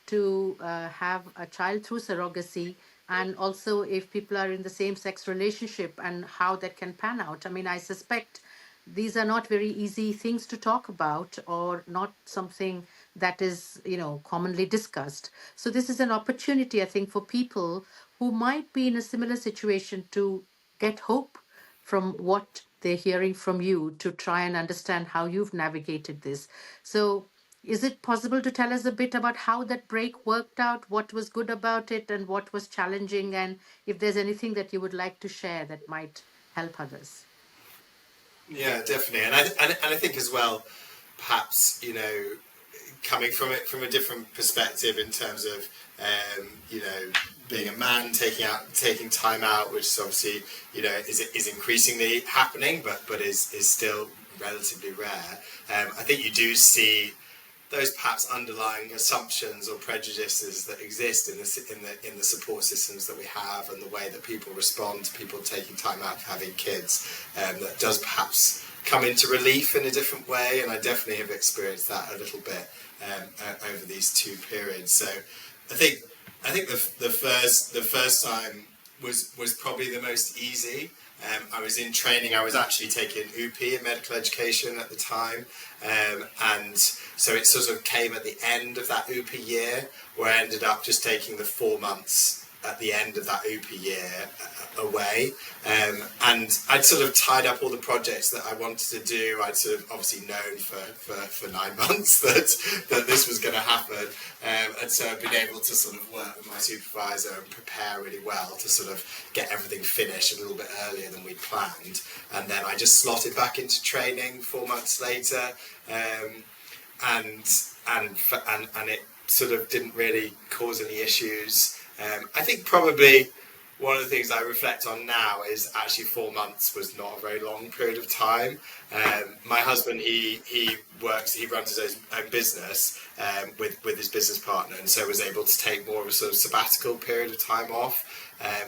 to have a child through surrogacy, and also if people are in the same sex relationship and how that can pan out. I mean, I suspect these are not very easy things to talk about, or not something that is commonly discussed. So this is an opportunity, I think, for people who might be in a similar situation to get hope from what they're hearing from you, to try and understand how you've navigated this. So is it possible to tell us a bit about how that break worked out, what was good about it and what was challenging, and if there's anything that you would like to share that might help others? Yeah, definitely, and I think as well, perhaps coming from it from a different perspective in terms of being a man taking time out, which is obviously is increasingly happening, but is still relatively rare. I think you do see those perhaps underlying assumptions or prejudices that exist in the support systems that we have, and the way that people respond to people taking time out for having kids, that does perhaps come into relief in a different way. And I definitely have experienced that a little bit over these 2 periods. So I think the first time was probably the most easy. I was in training. I was actually taking UP in medical education at the time, and so it sort of came at the end of that UP year, where I ended up just taking the 4 months at the end of that UP year away, and I'd sort of tied up all the projects that I wanted to do. I'd sort of obviously known for 9 months that this was going to happen, and so I've been able to sort of work with my supervisor and prepare really well to sort of get everything finished a little bit earlier than we planned. And then I just slotted back into training 4 months later, and it sort of didn't really cause any issues. I think probably one of the things I reflect on now is actually 4 months was not a very long period of time. My husband, he runs his own business with his business partner, and so was able to take more of a sort of sabbatical period of time off.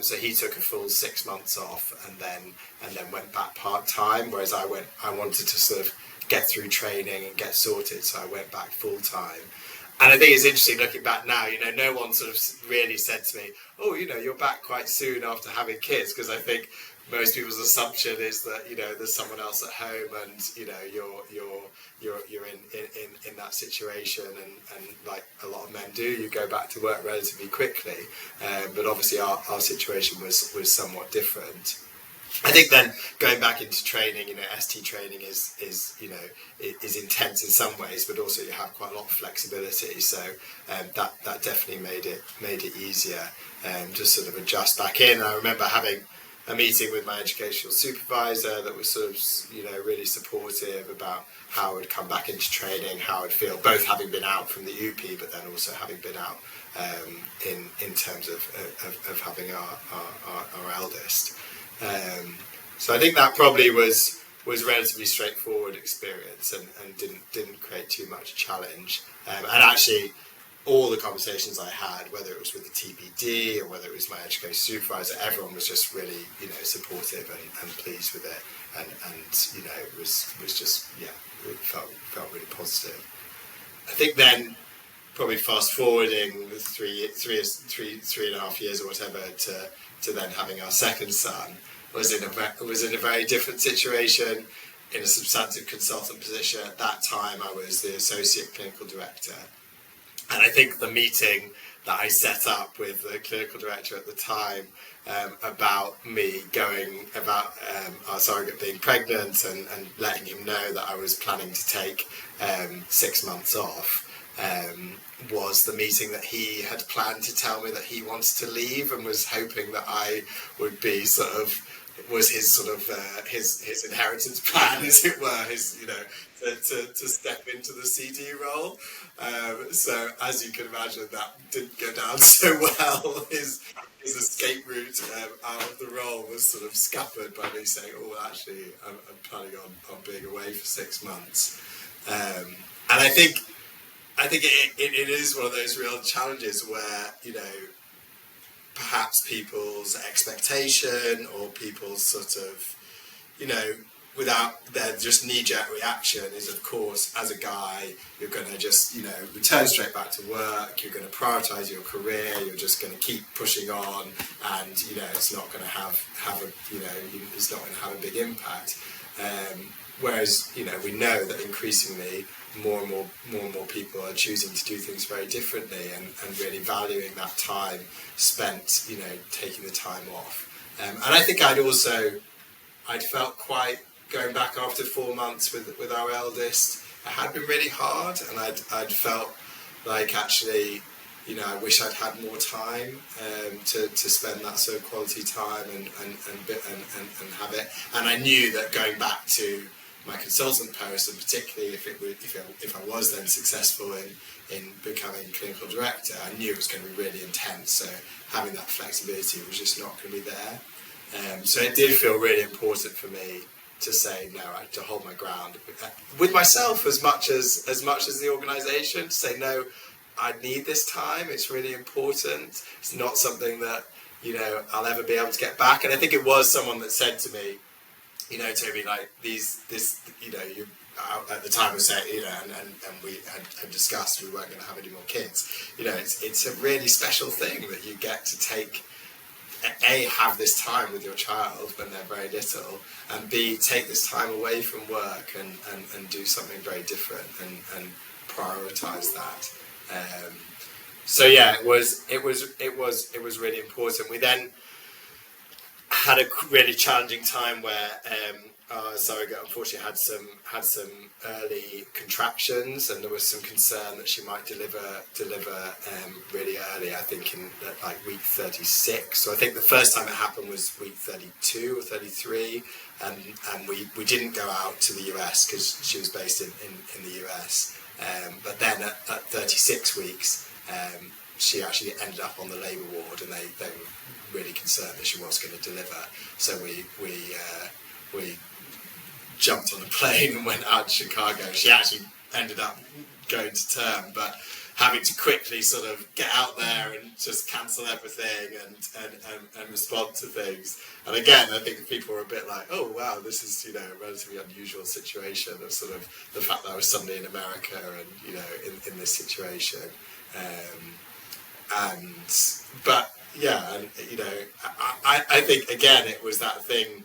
So he took a full 6 months off, and then went back part-time, whereas I wanted to sort of get through training and get sorted, so I went back full-time. And I think it's interesting looking back now, no one sort of really said to me, oh, you're back quite soon after having kids, because I think most people's assumption is that, there's someone else at home, and, you're in that situation, and like a lot of men do, you go back to work relatively quickly. But obviously our situation was somewhat different. I think then going back into training, ST training is intense in some ways, but also you have quite a lot of flexibility. So that definitely made it easier to sort of adjust back in. I remember having a meeting with my educational supervisor that was sort of really supportive about how I would come back into training, how I'd feel, both having been out from the UP, but then also having been out in terms of having our eldest. So I think that probably was relatively straightforward experience and didn't create too much challenge. And actually, all the conversations I had, whether it was with the TPD or whether it was my education supervisor, everyone was just really supportive and pleased with it, and it was just it felt really positive. I think then, probably fast forwarding 3.5 years or whatever to then having our second son, was in a very different situation, in a substantive consultant position. At that time, I was the associate clinical director, and I think the meeting that I set up with the clinical director at the time about me about our surrogate being pregnant and letting him know that I was planning to take 6 months off, was the meeting that he had planned to tell me that he wanted to leave and was hoping that I would be was his his inheritance plan, as it were, to step into the CD role. So as you can imagine, that didn't go down so well. His escape route out of the role was sort of scuppered by me saying, "Oh, actually, I'm planning on being away for 6 months." And I think it is one of those real challenges where perhaps people's expectation or people's sort of without their just knee-jerk reaction is, of course, as a guy, you're going to just return straight back to work, you're going to prioritize your career, you're just going to keep pushing on, and it's not going to have it's not going to have a big impact. Whereas we know that increasingly more and more people are choosing to do things very differently and really valuing that time spent taking the time off. And I think I'd felt quite, going back after 4 months with our eldest, it had been really hard, and I'd felt like actually I wish I'd had more time to spend that sort of quality time and have it. And I knew that going back to my consultant post, and particularly if I was then successful in becoming clinical director, I knew it was going to be really intense. So having that flexibility was just not going to be there. So it did feel really important for me to say no, to hold my ground with myself as much as the organisation, to say no, I need this time. It's really important. It's not something that I'll ever be able to get back. And I think it was someone that said to me, Toby, like you at the time was saying, and we had discussed we weren't going to have any more kids. It's a really special thing that you get to take. A, have this time with your child when they're very little, and B, take this time away from work and do something very different and prioritise that. So yeah, it was really important. We then had a really challenging time where our surrogate unfortunately had some early contractions, and there was some concern that she might deliver really early. I think in like week 36. So I think the first time it happened was week 32 or 33, and we didn't go out to the US because she was based in the US. But then at 36 weeks, she actually ended up on the labour ward, and they were really concerned that she was going to deliver. So we jumped on a plane and went out to Chicago. She actually ended up going to term, but having to quickly sort of get out there and just cancel everything and respond to things. And again, I think people were a bit like, oh wow, this is a relatively unusual situation of sort of the fact that I was suddenly in America and in this situation. But yeah, and I think again it was that thing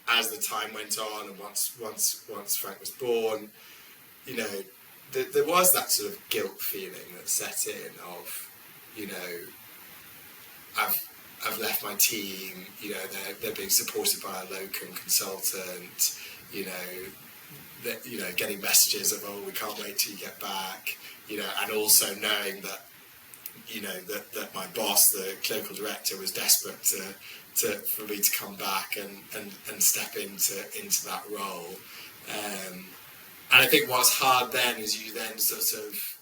as the time went on, and once Frank was born, there was that sort of guilt feeling that set in of, I've left my team. You know, they're being supported by a locum consultant. You know, getting messages of, oh, we can't wait till you get back. You know, and also knowing that, you know, that my boss, the clinical director, was desperate for me to come back and step into that role. And I think what's hard then is you then sort of,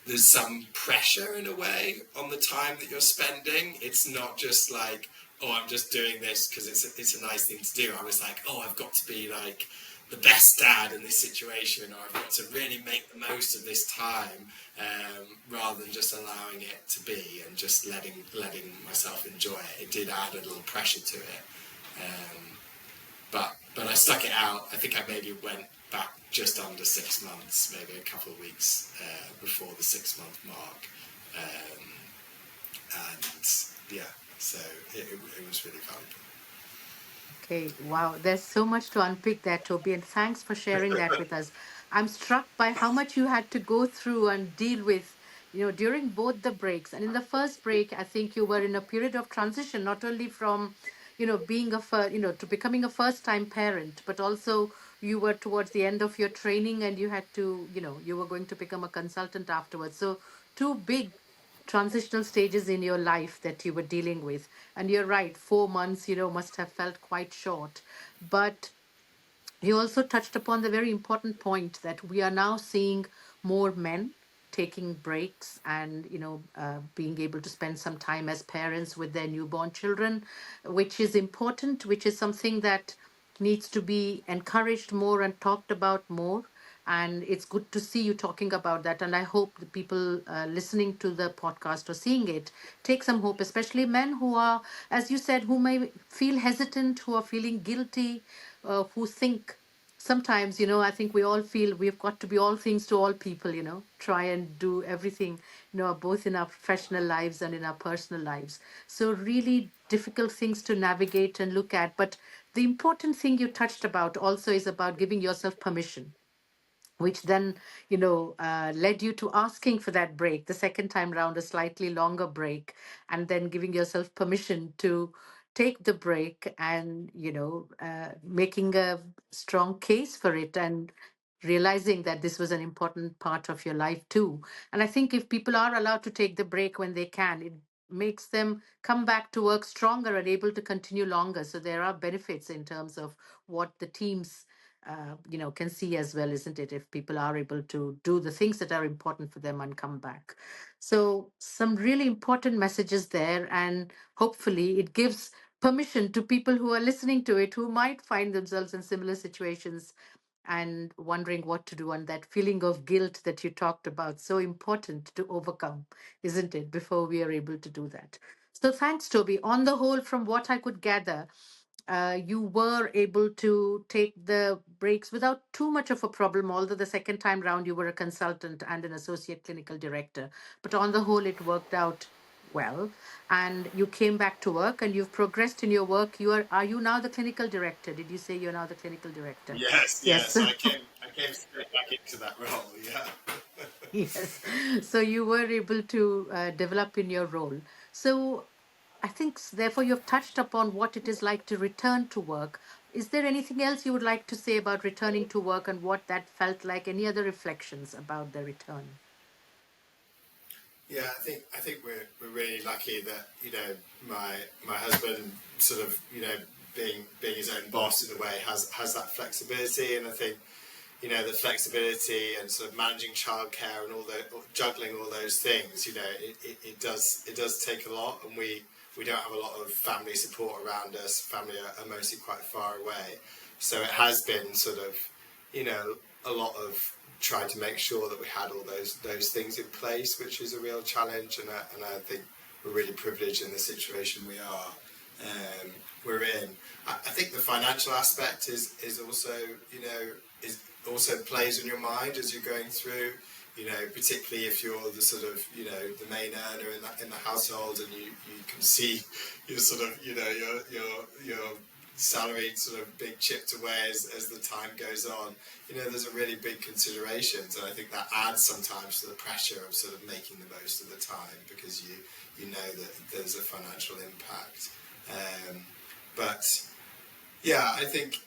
there's some pressure in a way on the time that you're spending. It's not just like, oh, I'm just doing this because it's a nice thing to do. I was like, oh, I've got to be like the best dad in this situation, or I've got to really make the most of this time, rather than just allowing it to be and just letting myself enjoy it. It did add a little pressure to it, but I stuck it out. I think I maybe went back just under 6 months, maybe a couple of weeks before the 6 month mark, and yeah, so it was really valuable. Okay, wow, there's so much to unpick there, Toby, and thanks for sharing that with us. I'm struck by how much you had to go through and deal with, during both the breaks. And in the first break, I think you were in a period of transition, not only from, being to becoming a first-time parent, but also you were towards the end of your training and you had to, you were going to become a consultant afterwards. So two big transitional stages in your life that you were dealing with. And you're right, 4 months, must have felt quite short. But you also touched upon the very important point that we are now seeing more men taking breaks and being able to spend some time as parents with their newborn children, which is important, which is something that needs to be encouraged more and talked about more. And it's good to see you talking about that. And I hope the people listening to the podcast or seeing it take some hope, especially men who are, as you said, who may feel hesitant, who are feeling guilty, who think sometimes, I think we all feel we've got to be all things to all people, try and do everything, both in our professional lives and in our personal lives. So really difficult things to navigate and look at. But the important thing you touched about also is about giving yourself permission, which then led you to asking for that break the second time round, a slightly longer break, and then giving yourself permission to take the break and making a strong case for it and realizing that this was an important part of your life too. And I think if people are allowed to take the break when they can, it makes them come back to work stronger and able to continue longer. So there are benefits in terms of what the teams can see as well, isn't it? If people are able to do the things that are important for them and come back. So some really important messages there, and hopefully it gives permission to people who are listening to it who might find themselves in similar situations and wondering what to do, and that feeling of guilt that you talked about, so important to overcome, isn't it, before we are able to do that. So thanks, Toby. On the whole, from what I could gather, you were able to take the breaks without too much of a problem, although the second time round you were a consultant and an associate clinical director. But on the whole, it worked out well. And you came back to work and you've progressed in your work. Are you now the clinical director? Did you say you're now the clinical director? Yes, Yes. So I came straight back into that role. Yeah. Yes. So you were able to develop in your role. So I think, therefore, you've touched upon what it is like to return to work. Is there anything else you would like to say about returning to work and what that felt like? Any other reflections about the return? Yeah, I think we're really lucky that my husband sort of being his own boss in a way has that flexibility, and I think the flexibility and sort of managing childcare and all the juggling all those things, it does take a lot, and we don't have a lot of family support around us. Family are mostly quite far away, so it has been sort of a lot of trying to make sure that we had all those things in place, which is a real challenge, and I think we're really privileged in the situation we're in. I think the financial aspect is also is also plays on your mind as you're going through, particularly if you're the sort of the main earner in the household, and you can see your sort of your salary sort of being chipped away as the time goes on, there's a really big considerations, and I think that adds sometimes to the pressure of sort of making the most of the time, because you know that there's a financial impact. But yeah, I think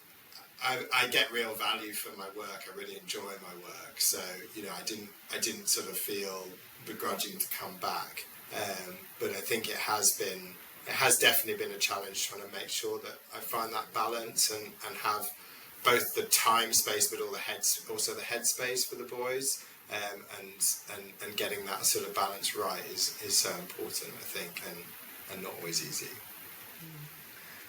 I get real value from my work. I really enjoy my work, so I didn't sort of feel begrudging to come back. But I think it has definitely been a challenge trying to make sure that I find that balance and have both the time space, but also the headspace for the boys, and getting that sort of balance right is so important, I think, and not always easy.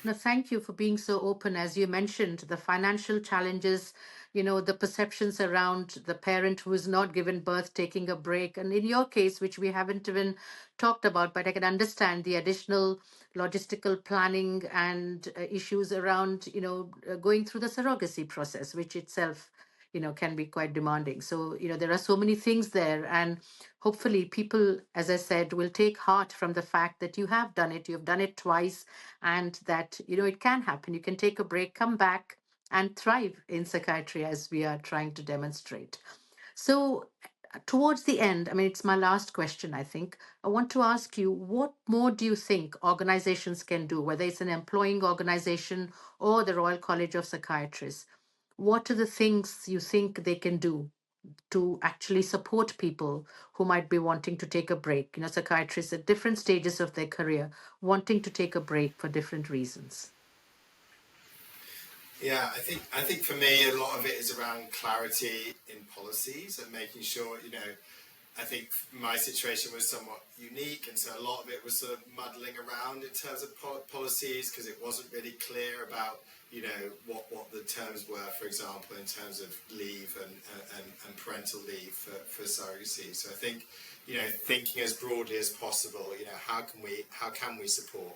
No, thank you for being so open. As you mentioned, the financial challenges, the perceptions around the parent who is not given birth taking a break. And in your case, which we haven't even talked about, but I can understand the additional logistical planning and issues around, going through the surrogacy process, which itself, can be quite demanding. So, there are so many things there. And hopefully people, as I said, will take heart from the fact that you have done it. You've done it twice, and that, it can happen. You can take a break, come back, and thrive in psychiatry, as we are trying to demonstrate. So, towards the end, I mean, it's my last question, I think. I want to ask you, what more do you think organizations can do, whether it's an employing organization or the Royal College of Psychiatrists? What are the things you think they can do to actually support people who might be wanting to take a break? Psychiatrists at different stages of their career wanting to take a break for different reasons. Yeah, I think for me, a lot of it is around clarity in policies and making sure, I think my situation was somewhat unique, and so a lot of it was sort of muddling around in terms of policies, because it wasn't really clear about, what the terms were, for example, in terms of leave and parental leave for surrogacy. So I think, thinking as broadly as possible, how can we support,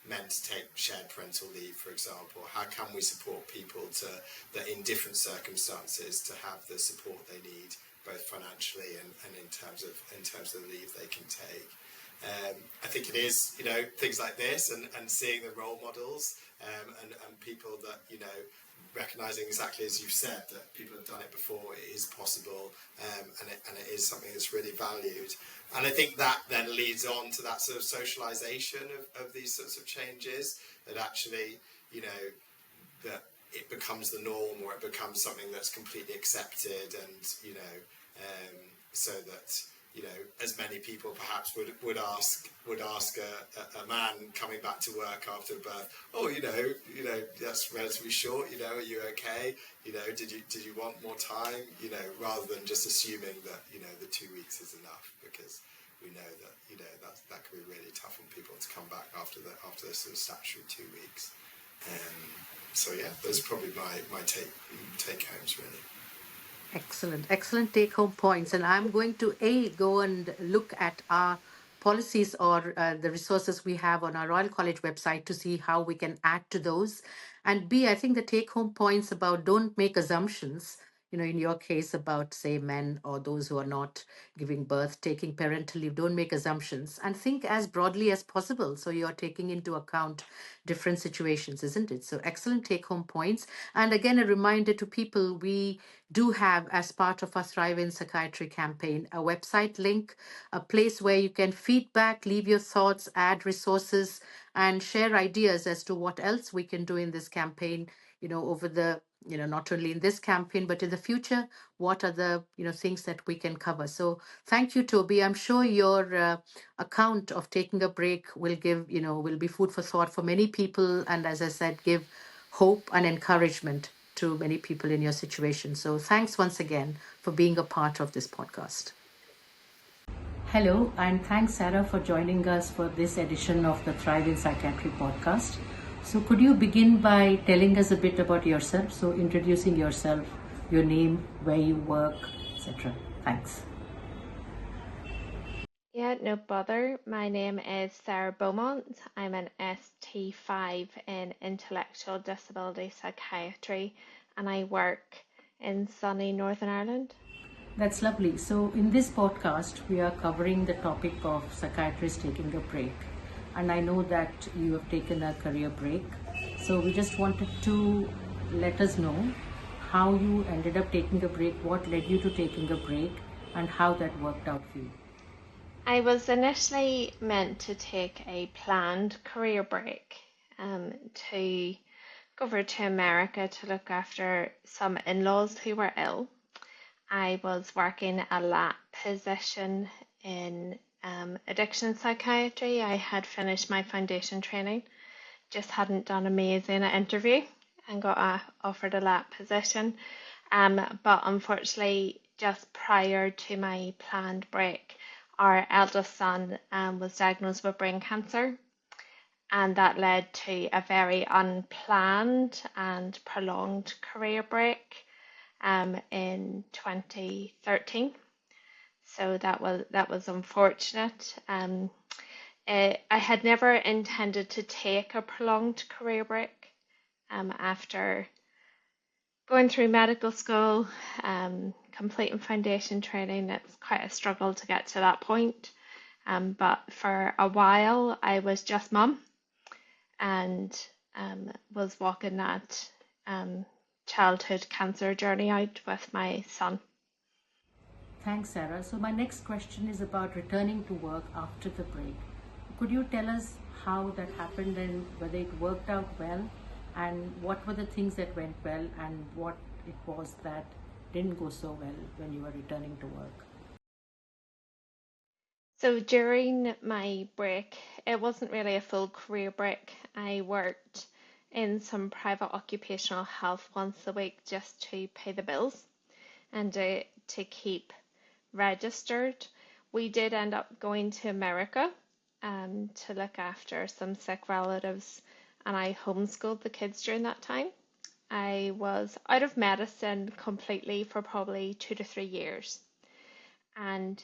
men to take shared parental leave, for example? How can we support people that in different circumstances to have the support they need, both financially and in terms of the leave they can take? I think it is, things like this and seeing the role models and people that, recognising exactly as you've said that people have done it before, it is possible, and it is something that's really valued. And I think that then leads on to that sort of socialisation of these sorts of changes, that actually, that it becomes the norm, or it becomes something that's completely accepted, and, so that, as many people perhaps would ask a man coming back to work after birth, oh, that's relatively short, are you okay? Did you want more time? Rather than just assuming that, the 2 weeks is enough, because we know that, that can be really tough on people to come back after the sort of statutory 2 weeks. So yeah, those are probably my take homes, really. Excellent take-home points. And I'm going to go and look at our policies or the resources we have on our Royal College website to see how we can add to those. And B, I think the take-home points about don't make assumptions, in your case about, say, men or those who are not giving birth, taking parental leave, don't make assumptions, and think as broadly as possible. So you're taking into account different situations, isn't it? So excellent take-home points. And again, a reminder to people, we do have, as part of our Thrive in Psychiatry campaign, a website link, a place where you can feedback, leave your thoughts, add resources, and share ideas as to what else we can do in this campaign, over the, not only in this campaign, but in the future, what are the, things that we can cover. So thank you, Toby. I'm sure your account of taking a break will will be food for thought for many people. And as I said, give hope and encouragement to many people in your situation. So thanks once again for being a part of this podcast. Hello, and thanks, Sarah, for joining us for this edition of the Thrive in Psychiatry podcast. So could you begin by telling us a bit about yourself? So introducing yourself, your name, where you work, etc. Thanks. Yeah, no bother. My name is Sarah Beaumont. I'm an ST5 in Intellectual Disability Psychiatry, and I work in sunny Northern Ireland. That's lovely. So in this podcast, we are covering the topic of psychiatrists taking a break. And I know that you have taken a career break. So we just wanted to let us know how you ended up taking a break, what led you to taking a break, and how that worked out for you. I was initially meant to take a planned career break to go over to America to look after some in-laws who were ill. I was working a lap position in addiction psychiatry. I had finished my foundation training, just hadn't done amazing at interview and got offered a lap position. But unfortunately, just prior to my planned break, our eldest son was diagnosed with brain cancer, and that led to a very unplanned and prolonged career break in 2013. So that was unfortunate. I had never intended to take a prolonged career break after going through medical school, completing foundation training. It's quite a struggle to get to that point. But for a while, I was just mum and was walking that childhood cancer journey out with my son. Thanks, Sarah. So my next question is about returning to work after the break. Could you tell us how that happened and whether it worked out well, and what were the things that went well and what it was that didn't go so well when you were returning to work? So during my break, it wasn't really a full career break. I worked in some private occupational health once a week just to pay the bills and to keep registered. We did end up going to America to look after some sick relatives, and I homeschooled the kids during that time. I was out of medicine completely for probably 2 to 3 years. And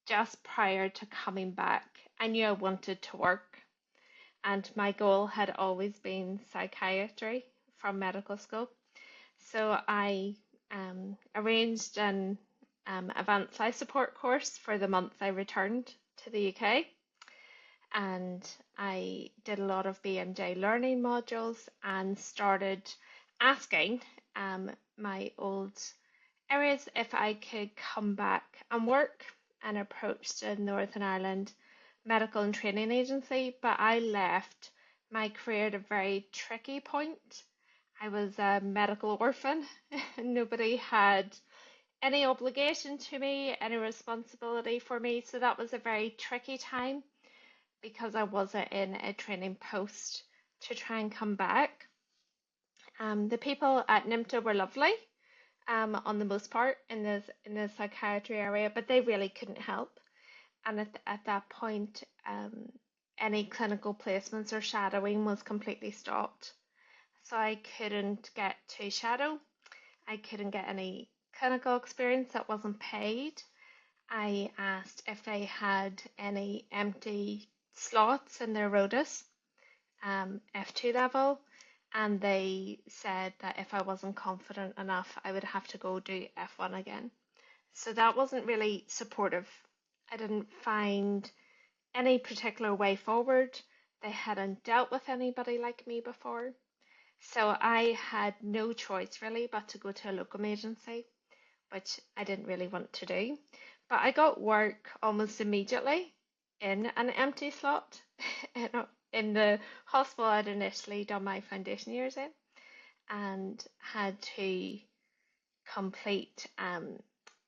just prior to coming back, I knew I wanted to work. And my goal had always been psychiatry from medical school. So I arranged an advanced life support course for the month I returned to the UK. And I did a lot of BMJ learning modules and started asking my old areas if I could come back and work, and approached the Northern Ireland Medical and Training Agency, but I left my career at a very tricky point. I was a medical orphan. Nobody had any obligation to me, any responsibility for me, so that was a very tricky time because I wasn't in a training post to try and come back. The people at NIMTA were lovely on the most part in the psychiatry area, but they really couldn't help. And at that point, any clinical placements or shadowing was completely stopped. So I couldn't get to shadow. I couldn't get any clinical experience that wasn't paid. I asked if they had any empty slots in their ROTAs, F2 level, and they said that if I wasn't confident enough, I would have to go do F1 again. So that wasn't really supportive. I didn't find any particular way forward. They hadn't dealt with anybody like me before. So I had no choice really but to go to a locum agency, which I didn't really want to do. But I got work almost immediately in an empty slot in the hospital I'd initially done my foundation years in, and had to complete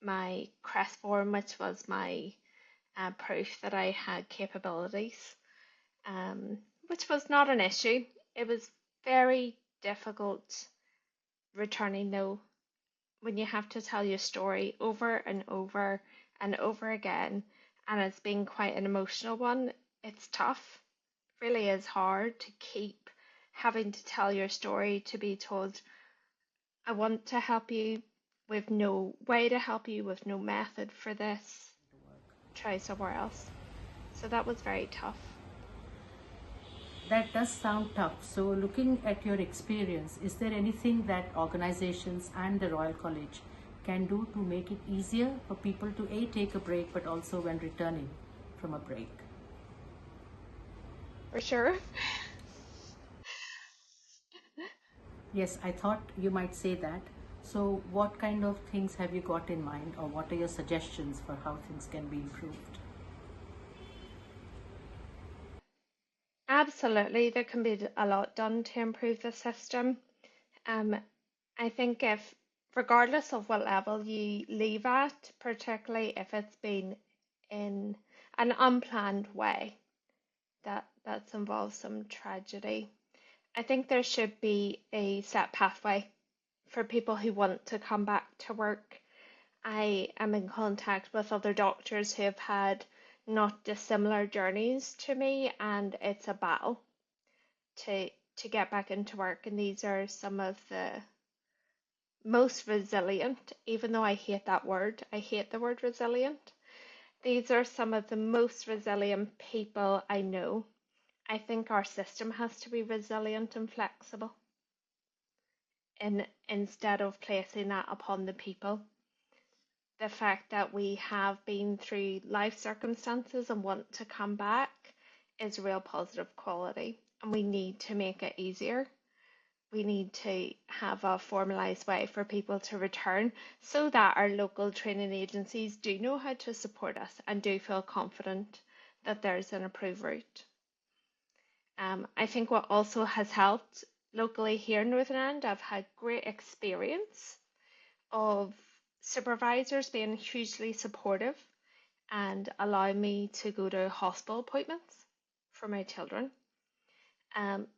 my CREST form, which was my proof that I had capabilities, which was not an issue. It was very difficult returning though, when you have to tell your story over and over and over again, and it's been quite an emotional one. It's tough. It really is hard to keep having to tell your story, to be told, I want to help you, with no way to help you, with no method for this. Try somewhere else. So that was very tough. That does sound tough. So looking at your experience, is there anything that organizations and the Royal College can do to make it easier for people to take a break, but also when returning from a break? For sure. Yes, I thought you might say that. So, what kind of things have you got in mind, or what are your suggestions for how things can be improved? Absolutely, there can be a lot done to improve the system. Um, I think if, regardless of what level you leave at, particularly if it's been in an unplanned way, that's involved some tragedy, I think there should be a set pathway for people who want to come back to work. I am in contact with other doctors who have had not dissimilar journeys to me, and it's a battle to get back into work. And these are some of the most resilient, even though I hate that word, I hate the word resilient. These are some of the most resilient people I know. I think our system has to be resilient and flexible, and instead of placing that upon the people. The fact that we have been through life circumstances and want to come back is a real positive quality, and we need to make it easier. We need to have a formalised way for people to return so that our local training agencies do know how to support us and do feel confident that there's an approved route. I think what also has helped locally here in Northern Ireland, I've had great experience of supervisors being hugely supportive and allowing me to go to hospital appointments for my children.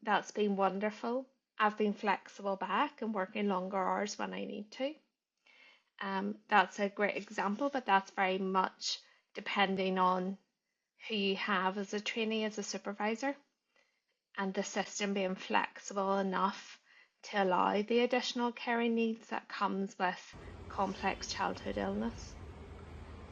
That's been wonderful. I've been flexible back and working longer hours when I need to. That's a great example, but that's very much depending on who you have as a trainee, as a supervisor, and the system being flexible enough to allow the additional caring needs that comes with complex childhood illness.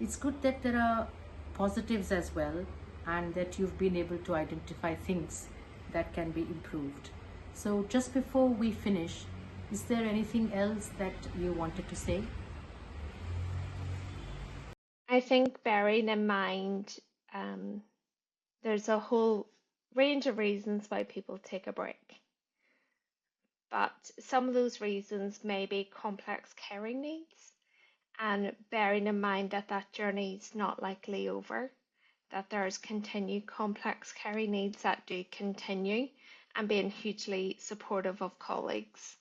It's good that there are positives as well, and that you've been able to identify things that can be improved. So just before we finish, is there anything else that you wanted to say? I think bearing in mind there's a whole range of reasons why people take a break. But some of those reasons may be complex caring needs, and bearing in mind that that journey is not likely over, that there's continued complex caring needs that do continue, and being hugely supportive of colleagues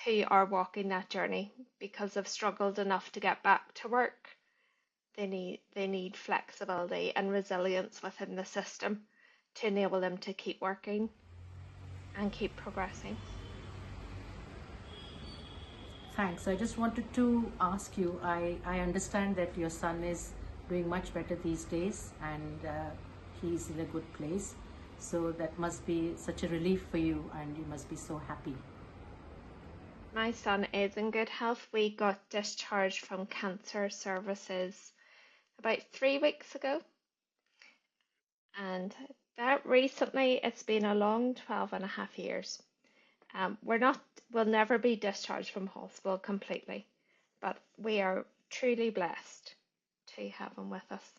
who are walking that journey because they've struggled enough to get back to work. They need flexibility and resilience within the system to enable them to keep working and keep progressing. Thanks. I just wanted to ask you, I understand that your son is doing much better these days, and he's in a good place. So that must be such a relief for you, and you must be so happy. My son is in good health. We got discharged from cancer services about 3 weeks ago. And that recently, it's been a long 12 and a half years. We'll never be discharged from hospital completely, but we are truly blessed to have him with us.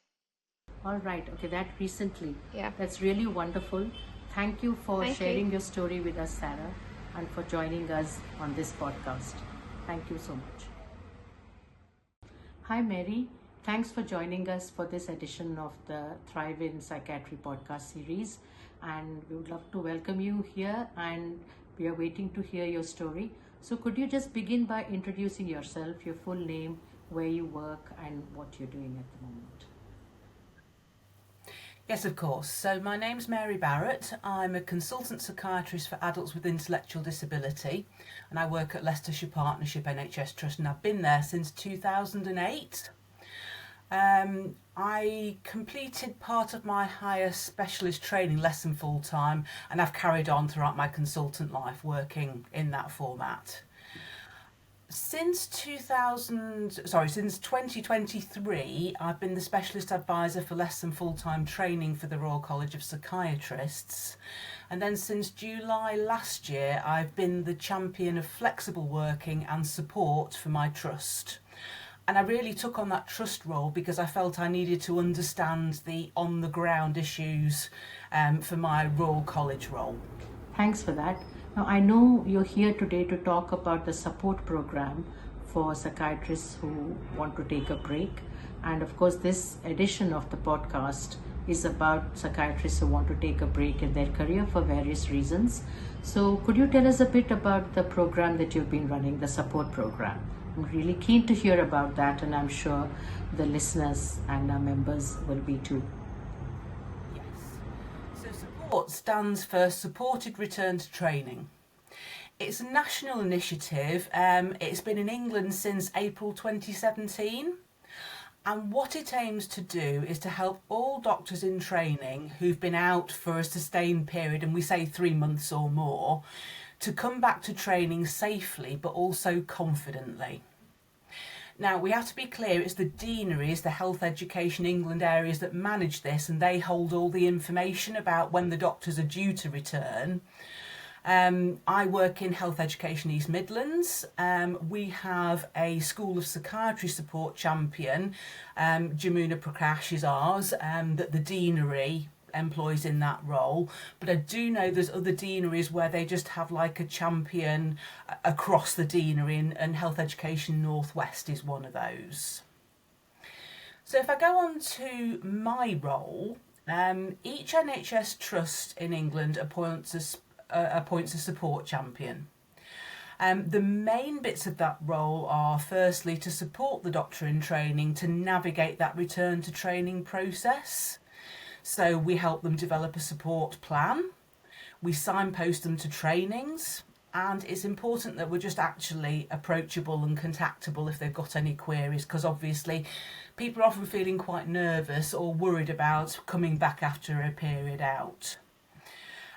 All right. Okay, that recently. Yeah. That's really wonderful. Thank you for Thank sharing you. your story with us, Sarah, and for joining us on this podcast. Thank you so much. Hi, Mary. Thanks for joining us for this edition of the Thrive in Psychiatry podcast series. And we would love to welcome you here, and we are waiting to hear your story. So could you just begin by introducing yourself, your full name, where you work, and what you're doing at the moment? Yes, of course. So my name's Mary Barrett. I'm a consultant psychiatrist for adults with intellectual disability, and I work at Leicestershire Partnership NHS Trust, and I've been there since 2008. I completed part of my higher specialist training less than full time, and I've carried on throughout my consultant life working in that format. Since 2023, I've been the specialist advisor for less than full-time training for the Royal College of Psychiatrists. And then since July last year, I've been the champion of flexible working and support for my trust. And I really took on that trust role because I felt I needed to understand the on-the-ground issues for my Royal College role. Thanks for that. Now, I know you're here today to talk about the support program for psychiatrists who want to take a break. And of course, this edition of the podcast is about psychiatrists who want to take a break in their career for various reasons. So could you tell us a bit about the program that you've been running, the support program? I'm really keen to hear about that, and I'm sure the listeners and our members will be too. So SuppoRTT stands for Supported Return to Training. It's a national initiative. It's been in England since April 2017. And what it aims to do is to help all doctors in training who've been out for a sustained period, and we say 3 months or more, to come back to training safely but also confidently. Now, we have to be clear, it's the deaneries, the Health Education England areas that manage this, and they hold all the information about when the doctors are due to return. I work in Health Education East Midlands. We have a School of Psychiatry support champion, Jamuna Prakash is ours, that the deanery employs in that role. But I do know there's other deaneries where they just have like a champion across the deanery, and Health Education Northwest is one of those. So if I go on to my role, each NHS trust in England appoints a support champion. The main bits of that role are firstly to support the doctor in training to navigate that return to training process. So we help them develop a support plan, we signpost them to trainings, and it's important that we're just actually approachable and contactable if they've got any queries, because obviously people are often feeling quite nervous or worried about coming back after a period out.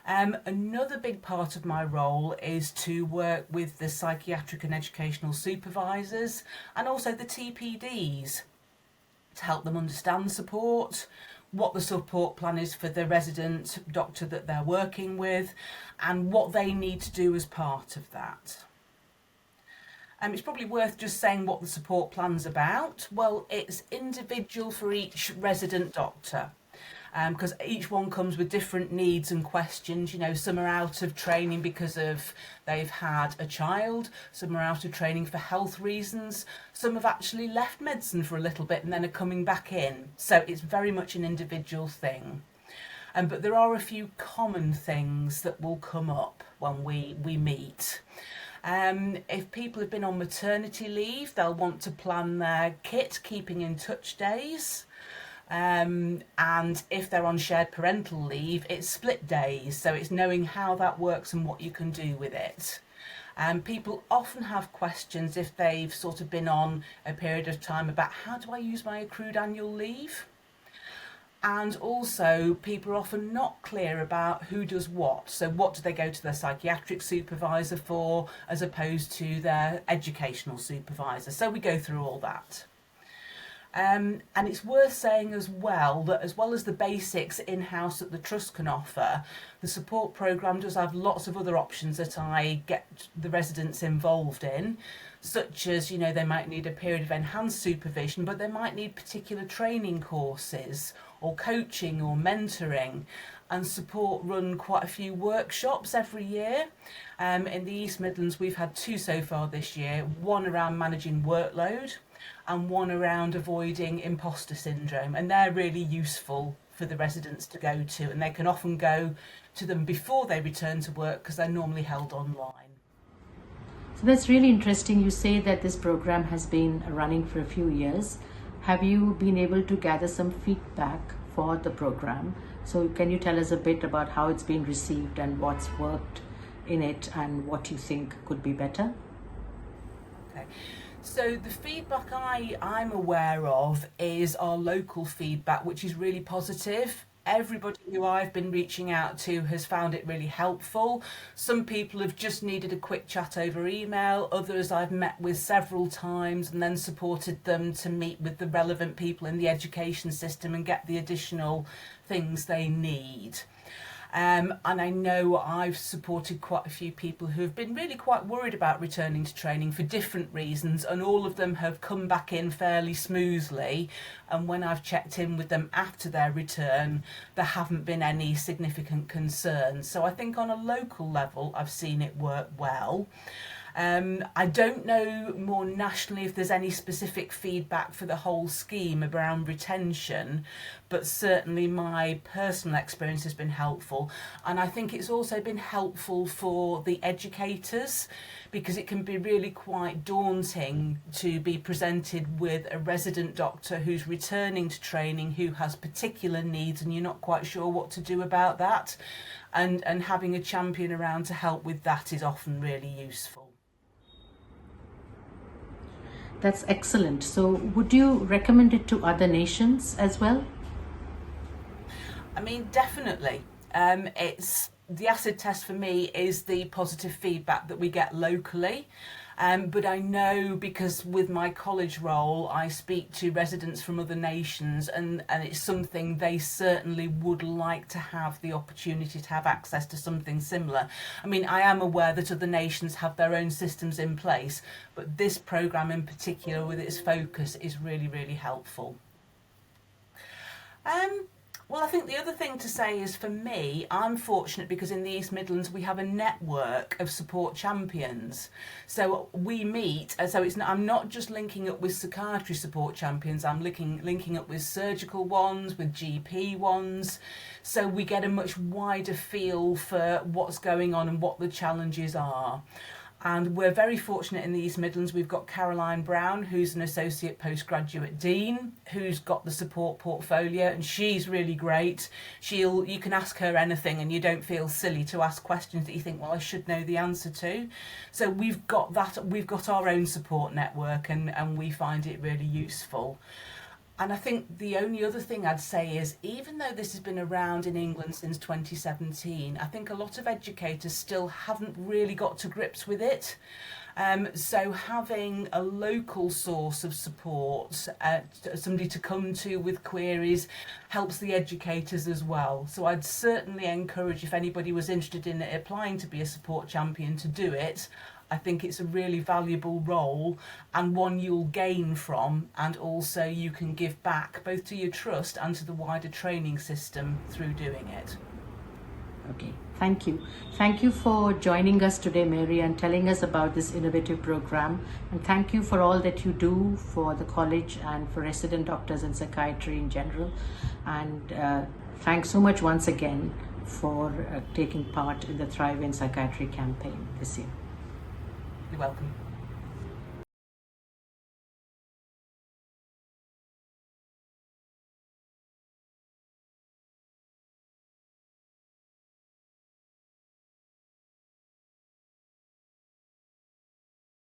Another big part of my role is to work with the psychiatric and educational supervisors and also the TPDs to help them understand support, what the support plan is for the resident doctor that they're working with, and what they need to do as part of that. It's probably worth just saying what the support plan's about. Well, it's individual for each resident doctor, because each one comes with different needs and questions. You know, some are out of training because of they've had a child, some are out of training for health reasons, some have actually left medicine for a little bit and then are coming back in. So it's very much an individual thing. But there are a few common things that will come up when we meet. If people have been on maternity leave, they'll want to plan their kit, keeping in touch days. And if they're on shared parental leave, it's split days, so it's knowing how that works and what you can do with it. People often have questions if they've sort of been on a period of time about how do I use my accrued annual leave? And also people are often not clear about who does what. So what do they go to their psychiatric supervisor for as opposed to their educational supervisor? So we go through all that. And it's worth saying as well as the basics in-house that the trust can offer, the support programme does have lots of other options that I get the residents involved in, such as, you know, they might need a period of enhanced supervision, but they might need particular training courses or coaching or mentoring, and support run quite a few workshops every year. In the East Midlands, we've had 2 so far this year, one around managing workload and one around avoiding imposter syndrome, and they're really useful for the residents to go to, and they can often go to them before they return to work because they're normally held online. So that's really interesting. You say that this program has been running for a few years. Have you been able to gather some feedback for the program? So can you tell us a bit about how it's been received and what's worked in it and what you think could be better? Okay. So the feedback I'm aware of is our local feedback, which is really positive. Everybody who I've been reaching out to has found it really helpful. Some people have just needed a quick chat over email. Others I've met with several times and then supported them to meet with the relevant people in the education system and get the additional things they need. And I know I've supported quite a few people who have been really quite worried about returning to training for different reasons, and all of them have come back in fairly smoothly. And when I've checked in with them after their return, there haven't been any significant concerns. So I think on a local level, I've seen it work well. I don't know more nationally if there's any specific feedback for the whole scheme around retention, but certainly my personal experience has been helpful. And I think it's also been helpful for the educators, because it can be really quite daunting to be presented with a resident doctor who's returning to training, who has particular needs, and you're not quite sure what to do about that. And having a champion around to help with that is often really useful. That's excellent. So would you recommend it to other nations as well? I mean, definitely. It's the acid test for me is the positive feedback that we get locally. But I know, because with my college role, I speak to residents from other nations, and it's something they certainly would like to have the opportunity to have access to something similar. I mean, I am aware that other nations have their own systems in place, but this programme in particular, with its focus, is really, really helpful. Well, I think the other thing to say is, for me, I'm fortunate because in the East Midlands we have a network of support champions. So we meet, so I'm not just linking up with psychiatry support champions, I'm linking up with surgical ones, with GP ones. So we get a much wider feel for what's going on and what the challenges are. And we're very fortunate in the East Midlands. We've got Caroline Brown, who's an Associate Postgraduate Dean, who's got the support portfolio, and she's really great. You can ask her anything and you don't feel silly to ask questions that you think, well, I should know the answer to. So we've got our own support network, and we find it really useful. And I think the only other thing I'd say is, even though this has been around in England since 2017, I think a lot of educators still haven't really got to grips with it. So having a local source of support, somebody to come to with queries, helps the educators as well. So I'd certainly encourage, if anybody was interested in applying to be a support champion, to do it. I think it's a really valuable role, and one you'll gain from, and also you can give back both to your trust and to the wider training system through doing it. Okay, thank you. Thank you for joining us today, Mary, and telling us about this innovative program. And thank you for all that you do for the college and for resident doctors and psychiatry in general. And thanks so much once again for taking part in the Thrive in Psychiatry campaign this year. You're welcome.